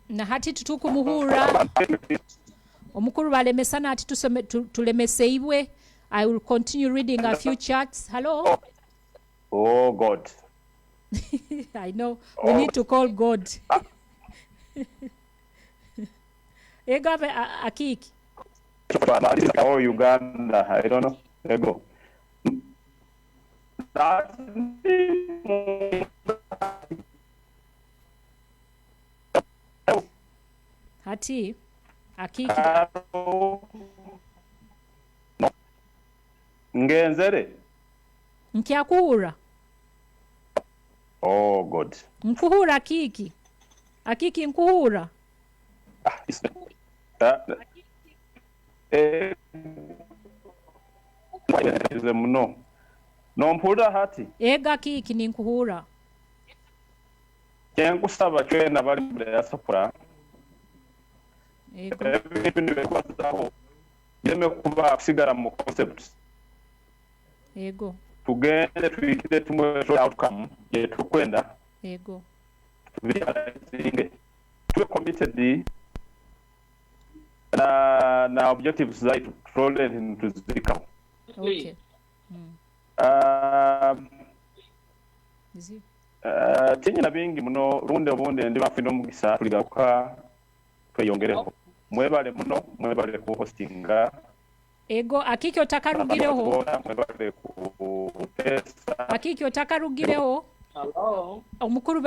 Na hati tutukumuhura omukuru Balemesa ati tusome tulemeseibwe. I will continue reading a few chats. Hello. Oh God. I know we need to call God. Egave akiki. Oh, Uganda. I don't know. There go. Hati akiki. Ngenzere. Nkiakuhura. Oh God. Nkuhura akiki. Akiki nkuhura. No. No mpura hati. Ega kiki ni nkuhura. Kyenkusaba chwena bali mu Diaspora. Ego. Ebintu bekwazaho. Yeme kuba kusigara mu concepts. Ego. Tugende tuyitire tumwe outcome yetukwenda. Ego. Tuwe committed na objectives zaitu tuole ntuzika. Okay. Tinyina bingi muno runde obundi ndi bafino mugisa tuligaruka tweyongereho. Mwebale muno, mwebale ku hostinga. Ego akiki otakarugireho. Mwebale ku pesa. Akiki otakarugireho. Hello. Omukuru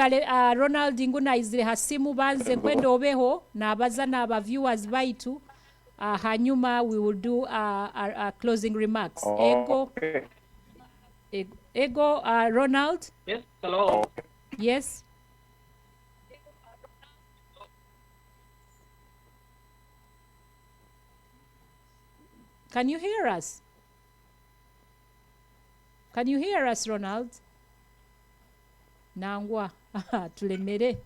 Ronald Nguna izire hasimu banze kwenda obeho na abaza na aba viewers baitu. Hanyuma we will do our closing remarks. Ego. Okay. Ego Ronald. Yes, hello. Okay. Yes. Can you hear us? Can you hear us, Ronald? Nangwa tulemere.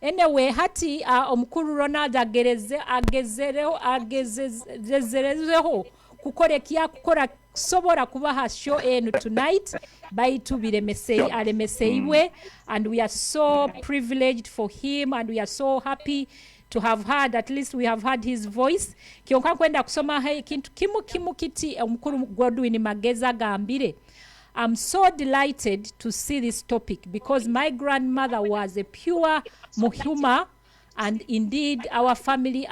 Anyway, hati omukuru Ronald agezereho kukora sobora kubaha show enu tonight baitu Balemesaiwe, and we are so privileged for him, and we are so happy to have heard, at least we have heard his voice. Kionka kwenda kusoma kintu kimu kiti omukuru Godwin Mageza gambire I'm so delighted to see this topic because my grandmother was a pure Muhuma, and indeed our family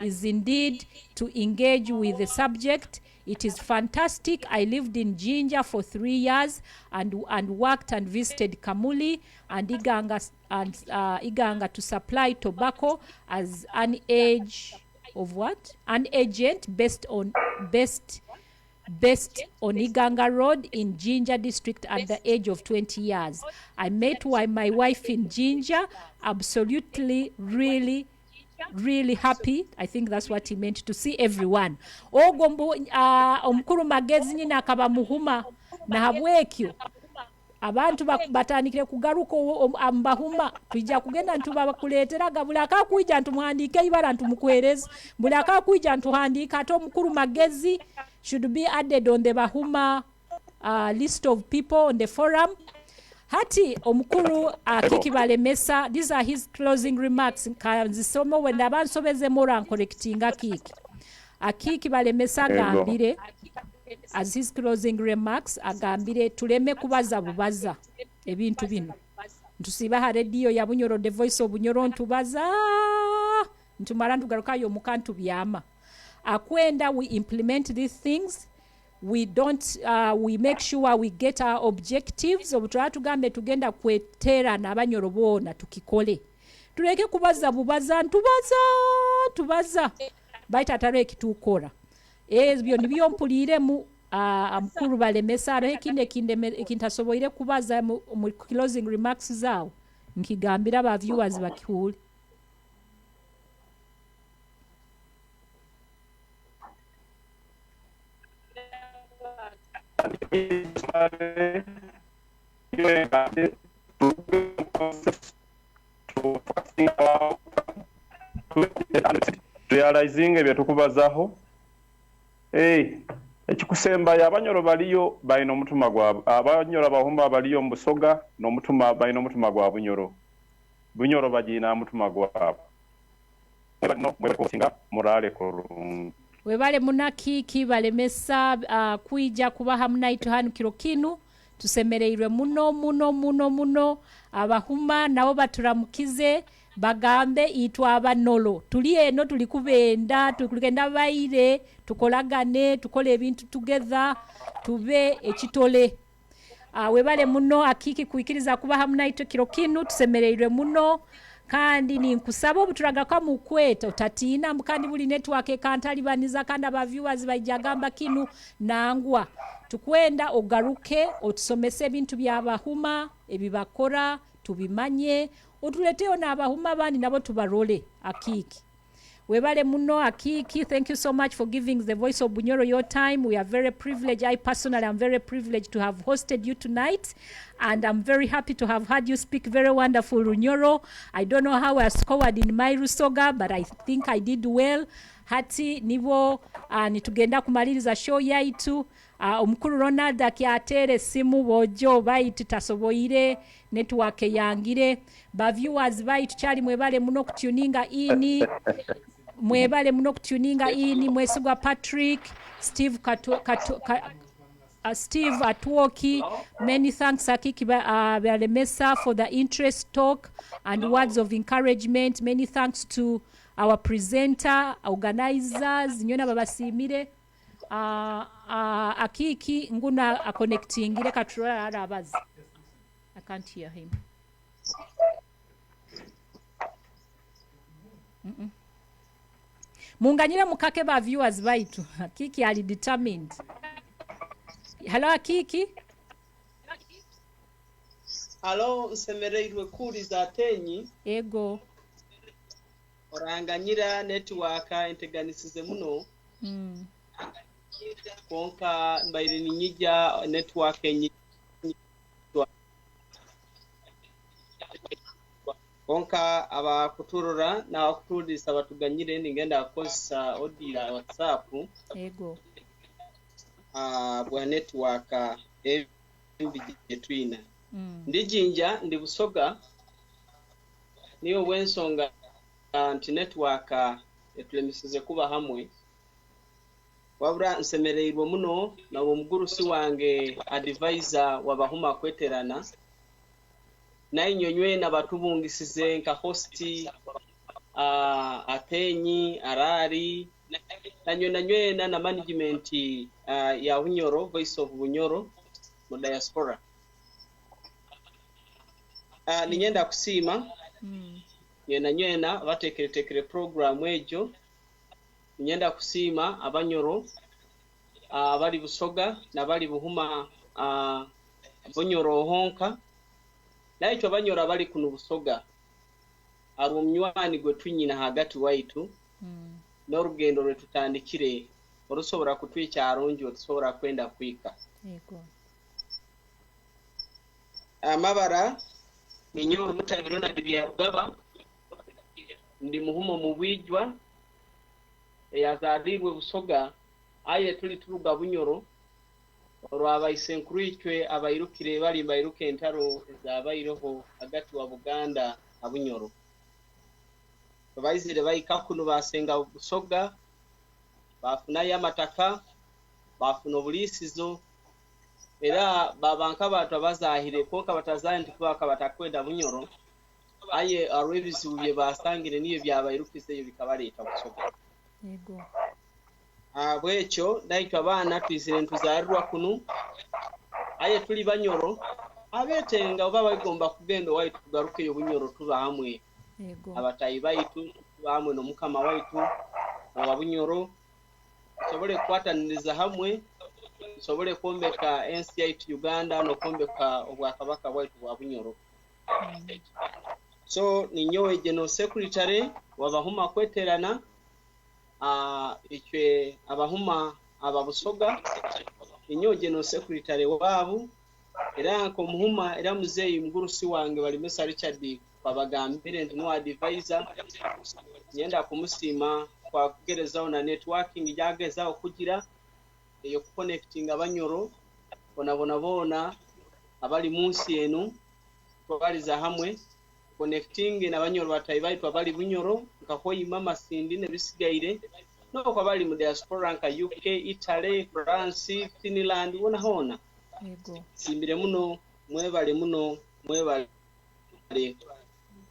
is indeed to engage with the subject. It is fantastic. I lived in Jinja for 3 years and worked and visited Kamuli and Iganga to supply tobacco as an age of what? An agent based on Iganga Road in Jinja district at the age of 20 years. I met my wife in Jinja, absolutely, really happy. I think that's what he meant, to see everyone. Omukuru magezi nyina akaba Muhuma na habwekyo abantu batandikire kugaruka Bahuma tujja kugenda ntuba bakuleeteraga buli akakuija ntumuhandike ibara ntumukwereza buli akakuija ntuhandika ate omukuru magezi should be added on the Bahuma list of people on the forum. Hati omukuru Kiki Balemesa, these are his closing remarks. Kanzisomo when abansobeze mora correctinga Kiki Balemesa agambire as his closing remarks agambire tuleme kubaza bubaza ebintu bino. Ntusiba ha radio ya Bunyoro, the voice of Bunyoro, ntubaza ntumara ntugarukayo mukantu byama. Akwenda we implement these things. We don't we make sure we get our objectives. Obutwa tugambe tugenda Kweterana Abanyoro bona tukikole. Tuleke kubaza bubaza ntubaza baita tare kitukora. Byo nibyo mpulire mu mukuru Balemesa kinde kintasoboire kubaza mu closing remarks zao nkigambira ba viewers bakihule. Realizing ebyetukubazaho ekikusemba y'Abanyoro baliyo balina omutuma gwabwe, Abanyoro Bahuma baliyo mu Busoga n'omutuma balina omutuma gwa Bunyoro bagina omutuma gwabwe bwe morale kurungi. Webale munakiki Balemesa kuija kuba hamna ituhanukiro kinu tusemereirwe muno Abahuma nabo baturamukize bagambe itwa abanolo tuli eno tuli kubenda tukugenda baire tukolagane tukole ebintu together tube ekitole. Webale muno akiki kuikiriza kuba hamna ito kinu tusemereirwe muno kandi ninkusaba obuturaga kwa mukweta utatina mukandi buli network kantalibaniza kandi aba viewers bajagamba kinu nangwa tukwenda ogaruke otusomese ebintu bya Bahuma ebibakora tubimanye otuleteo na Bahuma bandi nabo tubarole akiki. Webale muno akiki, thank you so much for giving the voice of Bunyoro your time. We are very privileged. I personally am very privileged to have hosted you tonight, and I'm very happy to have heard you speak very wonderful Bunyoro. I don't know how I scored in my Rusoga, but I think I did well. Hati nivo nitugenda kumaliriza show yaitu omukuru Ronald akyatere simu bojo baitu tasoboire network yangire ba viewers baitu chali mwebale muno kutuninga ini mwebale muno kutuninga ini Mwesigwa Patrick Steve Steve Atwoki, many thanks Akiki Balemesa for the interest talk and words of encouragement. Many thanks to our presenter, organizers, nyona babasimire Akiki nguna connecting ile katura arabazi. I can't hear him. Munganyira mukake ba viewers baitu. Akiki ali determined. Hello Akiki. Hello nsemereirwe kuri za tenyi. Ego. Oranganyira network integanisize muno. Konka mbaire ninyija network enyi. Konka abakuturura na bakutudisa batuganyire ningenda akosa audio WhatsApp. Ego. Bwa network between. Ndi Jinja ndi Busoga niyo wensonga anti network etulemisize kuba hamwe wabura nsemereirwe muno na omugurusi wange advisor wa Bahuma Kweterana naye nyonywe na batubungisize nka hosti atenyi arari nanywe na management ya Bunyoro, Voice of Bunyoro mu Diaspora. Ninyenda kusima nywena batekeretekere program ejo. Ninyenda kusima Abanyoro abali Busoga na bali Buhuma Bunyoro honka naye cyo Abanyoro abali kuno Busoga ari omnywani gwe tunyina hagati waitu n'orugendo lwe tutandikire orusobora kutwica aronjo tusobora kwenda kwika yego amabara ninyo Mutabi na Byaruhanga ndi muhumo mu Bwijwa yazalirwe Busoga aye tuli turuga Bunyoro olwabayisenkurikwe abayirukire bali bayiruke entaro zabayiroho hagati wa Buganda Abunyoro babayizire bayika kuno basenga Busoga bafuna yamataka bafuna obulisizo era babanka abantu abazahire konka batazaye ntibaka batakwenda Bunyoro aye arwebizuye basangire niyo byabayirukise bikabaleta Busoga yego bwecho ndaitwa bana twizire ntuzarwa kuno aye tuli Banyoro abetenga oba bagomba kugenda waitu tugaruke yo Bunyoro tuba hamwe yego abatayi baitu bamwe no mukama waitu wa Bunyoro sobole kwataniriza hamwe sobole kombeka NCIT Uganda no kombeka obwakabaka waitu wa Bunyoro. So ninyowe General Secretary wa Bahuma Kweterana ichwe Abahuma ababusoga ninyowe General Secretary wabu era ko muhuma era muzeyi mugurusi wange Balemesa Richard babagambire ndi no advisor nyenda kumusima kwa kugerezaho na networking jageza okugira eyo connecting Abanyoro bona abali munsi enu twaliza hamwe connecting na Banyoro batayi baitu abali Bunyoro nkakoyima masindi ne bisigaire no kwa bali mu diaspora nka UK, Italy, France, Finland wona hona yego simbire muno mwebale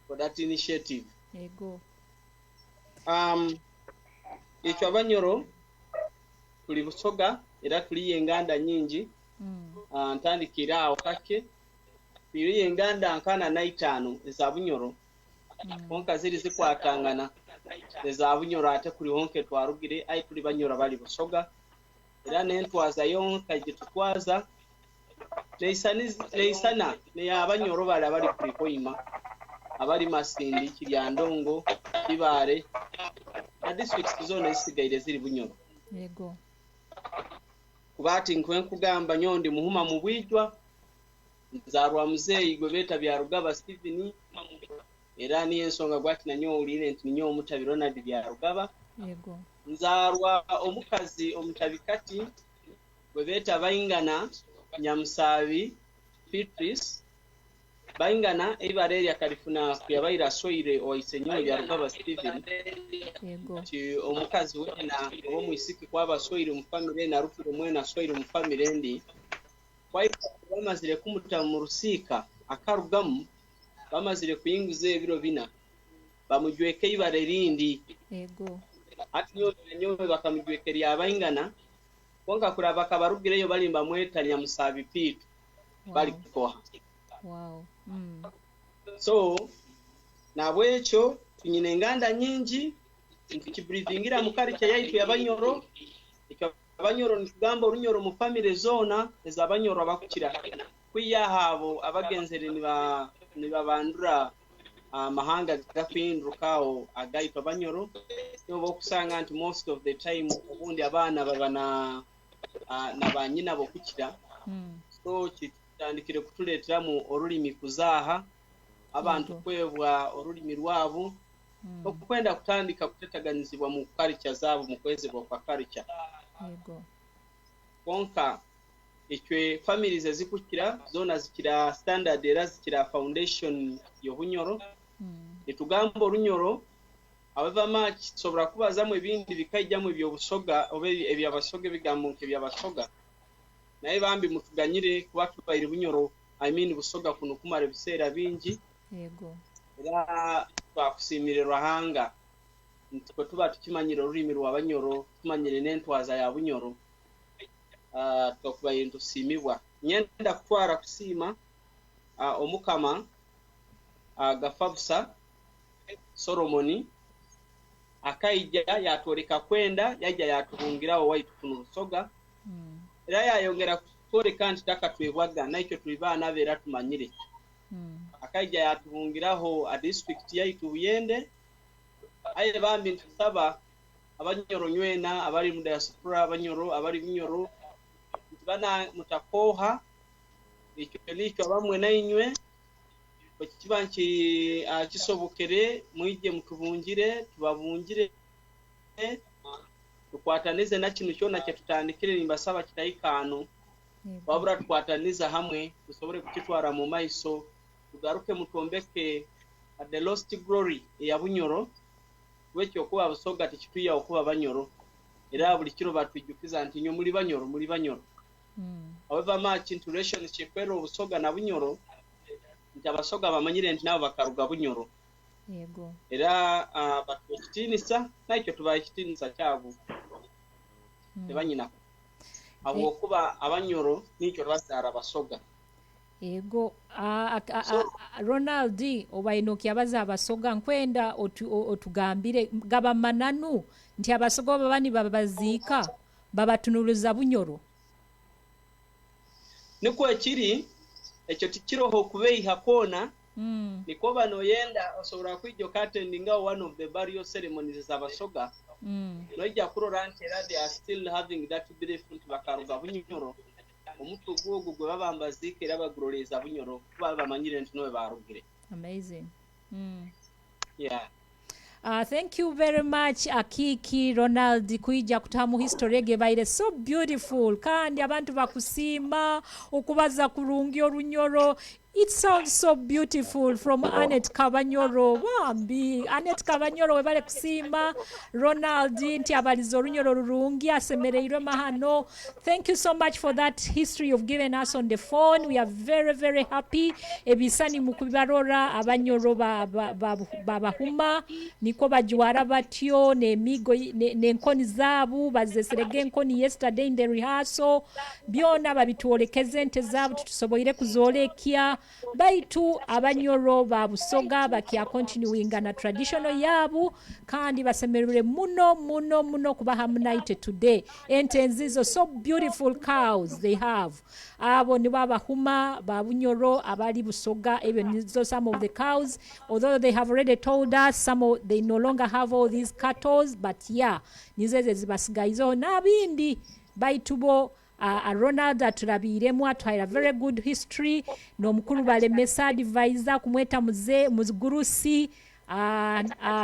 for that initiative yego ichwa Banyoro tuli Busoga era tuli enganda nyingi ntandikira aho kake tuli enganda nkana na 5 eza Bunyoro konka ziri zikwatangana eza Bunyoro ate kuli honke twarugire ai tuli Banyoro bali Busoga era nentwaza yonka gitwaza leisana ne Abanyoro bali abali kuli koyima abali Masindi Kiryandongo Kibare na district zone zisigaire ziri Bunyoro yego kubati nkwenkugamba nyondi muhuma mu Bwijwa nzarwa muzeyi gwe beta Byaruhanga Stephen era ni ensonga gwati nanyo ulire nti nyo Mutabi Ronald Byaruhanga yego nzarwa omukazi omutabikati gwe beta Bayingana Nyamusabi Fitris Bayingana ibare ya Kalifuna kuyabaira soire oisenyo Byaruhanga Stephen yego ti omukazi wena owo mwisiki kwaba soire mu family na rufiro mwena soire mu family ndi kwa bamazire kumuta mu rusika akarugamu bamazire kuyinguze ebiro bina bamujweke ibare rindi yego ati nyo bakamujweke ya Bayingana konka kuraba kabarugireyo balimba mwetanya Musabi Pitu bali kukoha wow so nabwecho tunyine enganda nyingi ntikibreathingira mu culture yaitu ya Banyoro Abanyoro nikugamba Runyoro mu family zona eza Abanyoro abakukira kwiya habo abagenzere ni babandura mahanga gakwindukaho agaitwa Banyoro yobo kusanga nti most of the time ubundi abana babana na banyina bo kukira so kitandikire kutuletera mu orulimi kuzaha abantu kwebwa orulimi rwabo okwenda kutandika kutetaganizibwa mu culture zabo mu kwezebwa kwa culture yego konka ichwe families ezikukira zona zikira standard era zikira foundation yo Bunyoro nitugamba Runyoro however much sobola kubazamu ebindi bikajjamu ebyobusoga oba ebyabasoga ebigambo nke ebyabasoga naye bambi mutuganyire kuba tubaire Bunyoro busoga kuno kumara ebiseera bingi yego era twakusiimire Ruhanga nti bwe tuba tukimanyire olulimi lwa Banyoro tumanyire n'entwaza ya Bunyoro twakubaire ntusiimibwa nyenda kutwara kusiima omukama gafabusa Solomoni akaija yatworeka kwenda yajja yatubungirawo waitu kuno Busoga era yayongera kutworeka nti takatwebwaga naikyo tuli baana be era tumanyire akaija yatubungiraho a district yaitu Buyende aye bambi ntusaba Abanyoro nywena abali mu Diaspora Abanyoro abali Bunyoro bana mutakoha ekyo bamwe nainywe kiba nki kisobokere mwije mutubungire tubabungire tukwatanize na kino kyona kye tutandikire nimbasaba kitayikano wabura tukwataniza hamwe tusobore kukitwara mu maiso tugaruke mutombeke the lost glory ya Bunyoro wekyo kuba Busoga tikituya okuba Banyoro era buli kiro batwijukiza nti nyo muri Banyoro however much into relationship kwero Busoga na Bunyoro nti abasoga bamanyire nti nabo bakaruga Bunyoro yego era batukitinisa naikyo tubaye kitinisa kyabo tebanyina abo kuba Abanyoro nikyo bazaara Basoga yego Ronald obainoki abaza abasoga nkwenda otugambire gabamananu nti abasoga babani babaziika babatunuluza Bunyoro niko ekiri ekyo tikiroho kubeiha kona niko bano yenda osobola kwijjo attendinga one of the burial ceremonies z'abasoga noija kurora nti era they are still having that belief nti bakaruga Bunyoro omuntu gwogo gwe babambaziika era baguroleza Bunyoro kuba bamanyire nti nowe barugire amazing yeah thank you very much Akiki Ronald kuija kutamu history gebaire so beautiful kandi abantu bakusiima okubaza kurungi Orunyoro. It sounds so beautiful from Annette Kabanyoro. Wambi Annette Kabanyoro webale kusima Ronald nti abalizo Orunyoro rurungi asemereirwe mahano. Thank you so much for that history you've given us on the phone. We are very very happy. Ebisani mukubarora Abanyoro Bahuma niko bajuara batyo nemigo nenkoni zabu bazeserege enkoni yesterday in the rehearsal byona babituolekeze ente zabu tusoboire kuzolekya baitu Abanyoro ba Busoga bakya continuing na traditional yabu kandi basemerere muno kuba harmonized today. Ente nzizo so beautiful cows they have. Abo ni Bahuma ba Bunyoro abali Busoga even some of the cows although they have already told us they no longer have all these cattle but yeah nizeze zibasigaizo nabindi baitubo Ronald atulabiremu atwaira very good history n'omukuru Balemesa advisor kumweta muzigurusi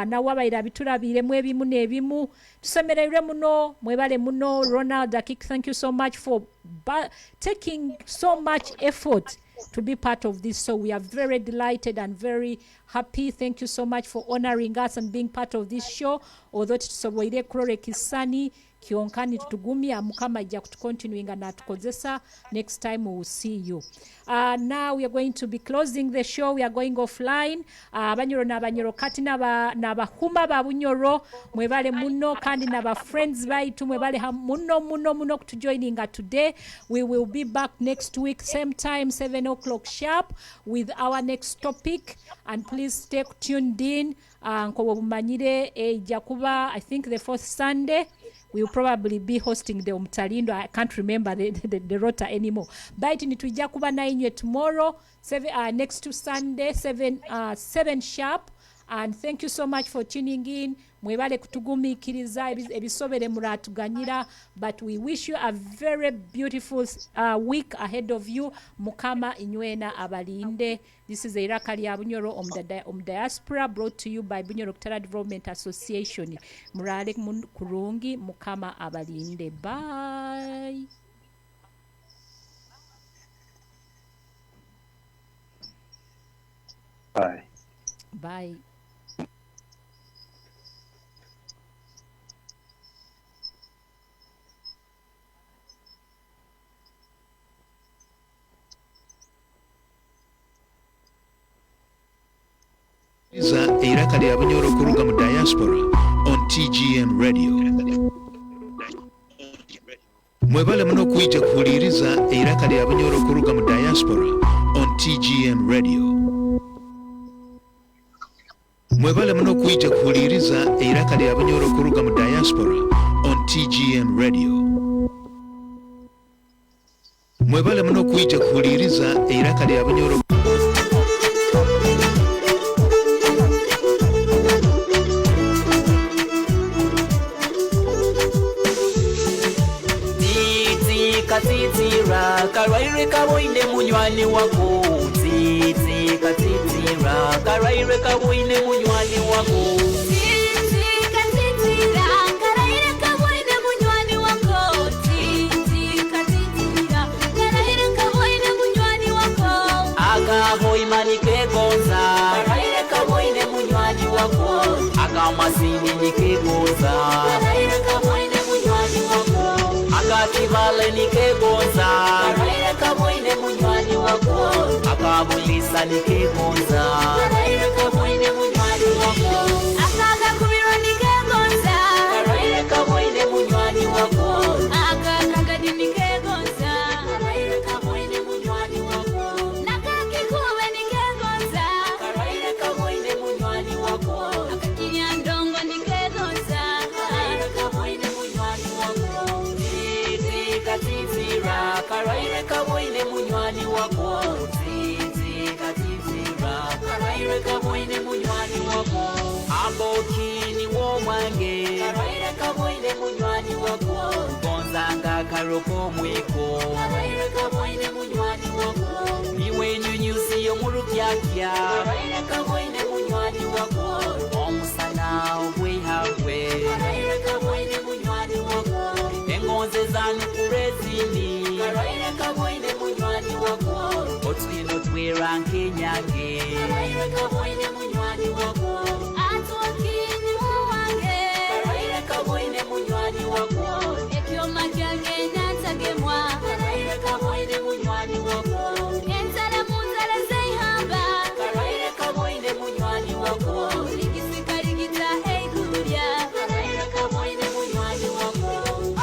nawabaira bitulabiremu ebimu n'ebimu tusemererwe muno mwebale muno Ronald Akik, thank you so much for taking so much effort to be part of this. So we are very delighted and very happy. Thank you so much for honoring us and being part of this show. Although tusoboire kurore kisani kionkani tutugumya mukama ajja kutucontinuing na tukozesa. Next time we will see you. Now we are going to be closing the show. We are going offline. Abanyoro n'Abanyoro kati n'Abahuma ba Bunyoro mwebale muno kandi n'aba friends baitu mwebale muno kutujoininga today. We will be back next week same time 7 o'clock sharp with our next topic and please stay tuned in. Nko bumanyire jakuba I think the fourth Sunday we will probably be hosting the Umtalindo. I can't remember the rota anymore. But nitujja kuba na inywe tomorrow, next to Sunday, 7 sharp. And thank you so much for tuning in. Mwebale kutugumikiriza ebisobere muratuganyira. But we wish you a very beautiful week ahead of you. Mukama inywena abalinde. This is Iraka lya Bunyoro Diaspora brought to you by Bunyoro Development Association. Murale kurungi mukama abalinde. Bye. Bye. Bye. Iraka lya Bunyoro kuruga mu Diaspora on TGM Radio. Mwebale muno kuija kuhuliriza Iraka lya Bunyoro kuruga mu Diaspora on TGM Radio. Mwebale muno kuija kuhuliriza Iraka lya Bunyoro kuruga mu Diaspora on TGM Radio. Mwebale muno kuija kuhuliriza Iraka lya Bunyoro. Katitira karaire kaboine munywani wako titi katitira karaire kaboine munywani wako titi katitira karaire kaboine munywani wako titi katitira karaire kaboine munywani wako akaho imani kegonza karaire kaboine munywani wako akamasini nikegonza karaire kaboine munywani wako akakivale nikegonza karaire kaboine munywani wako akabulisa nikegonza karaire kaboine munywani wako akakakubirwa nikegonza karaire kaboine munywani wako akakagadi nikegonza karaire kaboine munywani wako nakakikuwe nikegonza karaire kaboine munywani wako akakinyandongo nikegonza karaire kaboine munywani wako katitira karaire kaboine munywani wako titi katitira karaire kaboine munywani wako ambokini womwange karaire kaboine munywani wako gonzanga karoko mwiko karaire kaboine munywani wako niwe nyunyusi yo murukyakya karaire kaboine munywani wako omusana obwehabwe karaire kaboine munywani wako engonze zanu kurezini karaire kaboine munywani wako otwino tweranke nyange karaire kaboine munywani wako atokini muwange karaire kaboine munywani wako ekyoma kyange nyantagemwa karaire kaboine munywani wako enzala munzala zeihamba karaire kaboine munywani wako ligisikarigita eigulya karaire kaboine munywani wako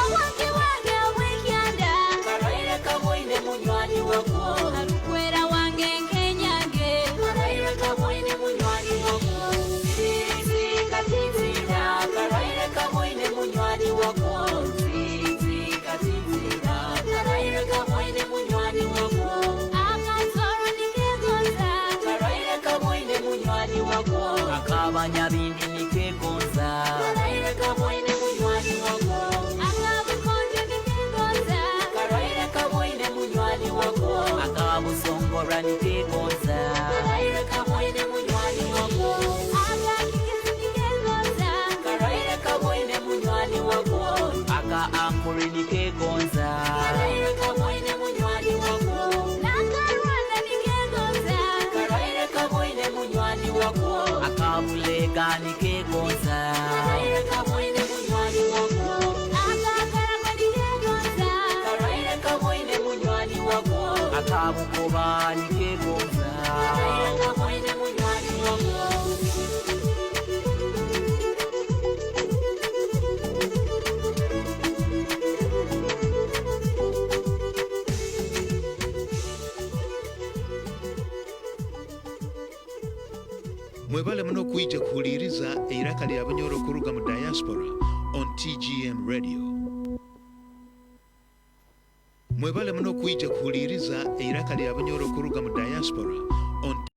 obwange bwange obwekyanda karaire kaboine munywani wako alukwera wange nkenyange karaire kaboine munywani wako titi katitira karaire kaboine munywani wako titi katitira karaire kaboine munywani wako akatoro nikegonza karaire kaboine munywani wako akabanyabindi nikegonza karaire kaboine munywani wako akabukonjo nikegonza karaire kaboine munywani wako akabusongora nikegonza karaire kaboine munywani wako akakikisi nikegonza karaire kaboine munywani wako aka ankuri nikegonza karaire kaboine munywani wako nakarwanda nikegonza karaire kaboine munywani wako akabulega nikegonza karaire kaboine munywani wako akakarako nikegonza karaire kaboine munywani wako akabukoba nikegonza karaire kaboine munywani wako Mwebale muno kuija kuhuliriza Iraka lya Bunyoro kuruga mu Diaspora on TGM Radio. Mwebale muno kuija kuhuliriza Iraka lya Bunyoro kuruga mu Diaspora on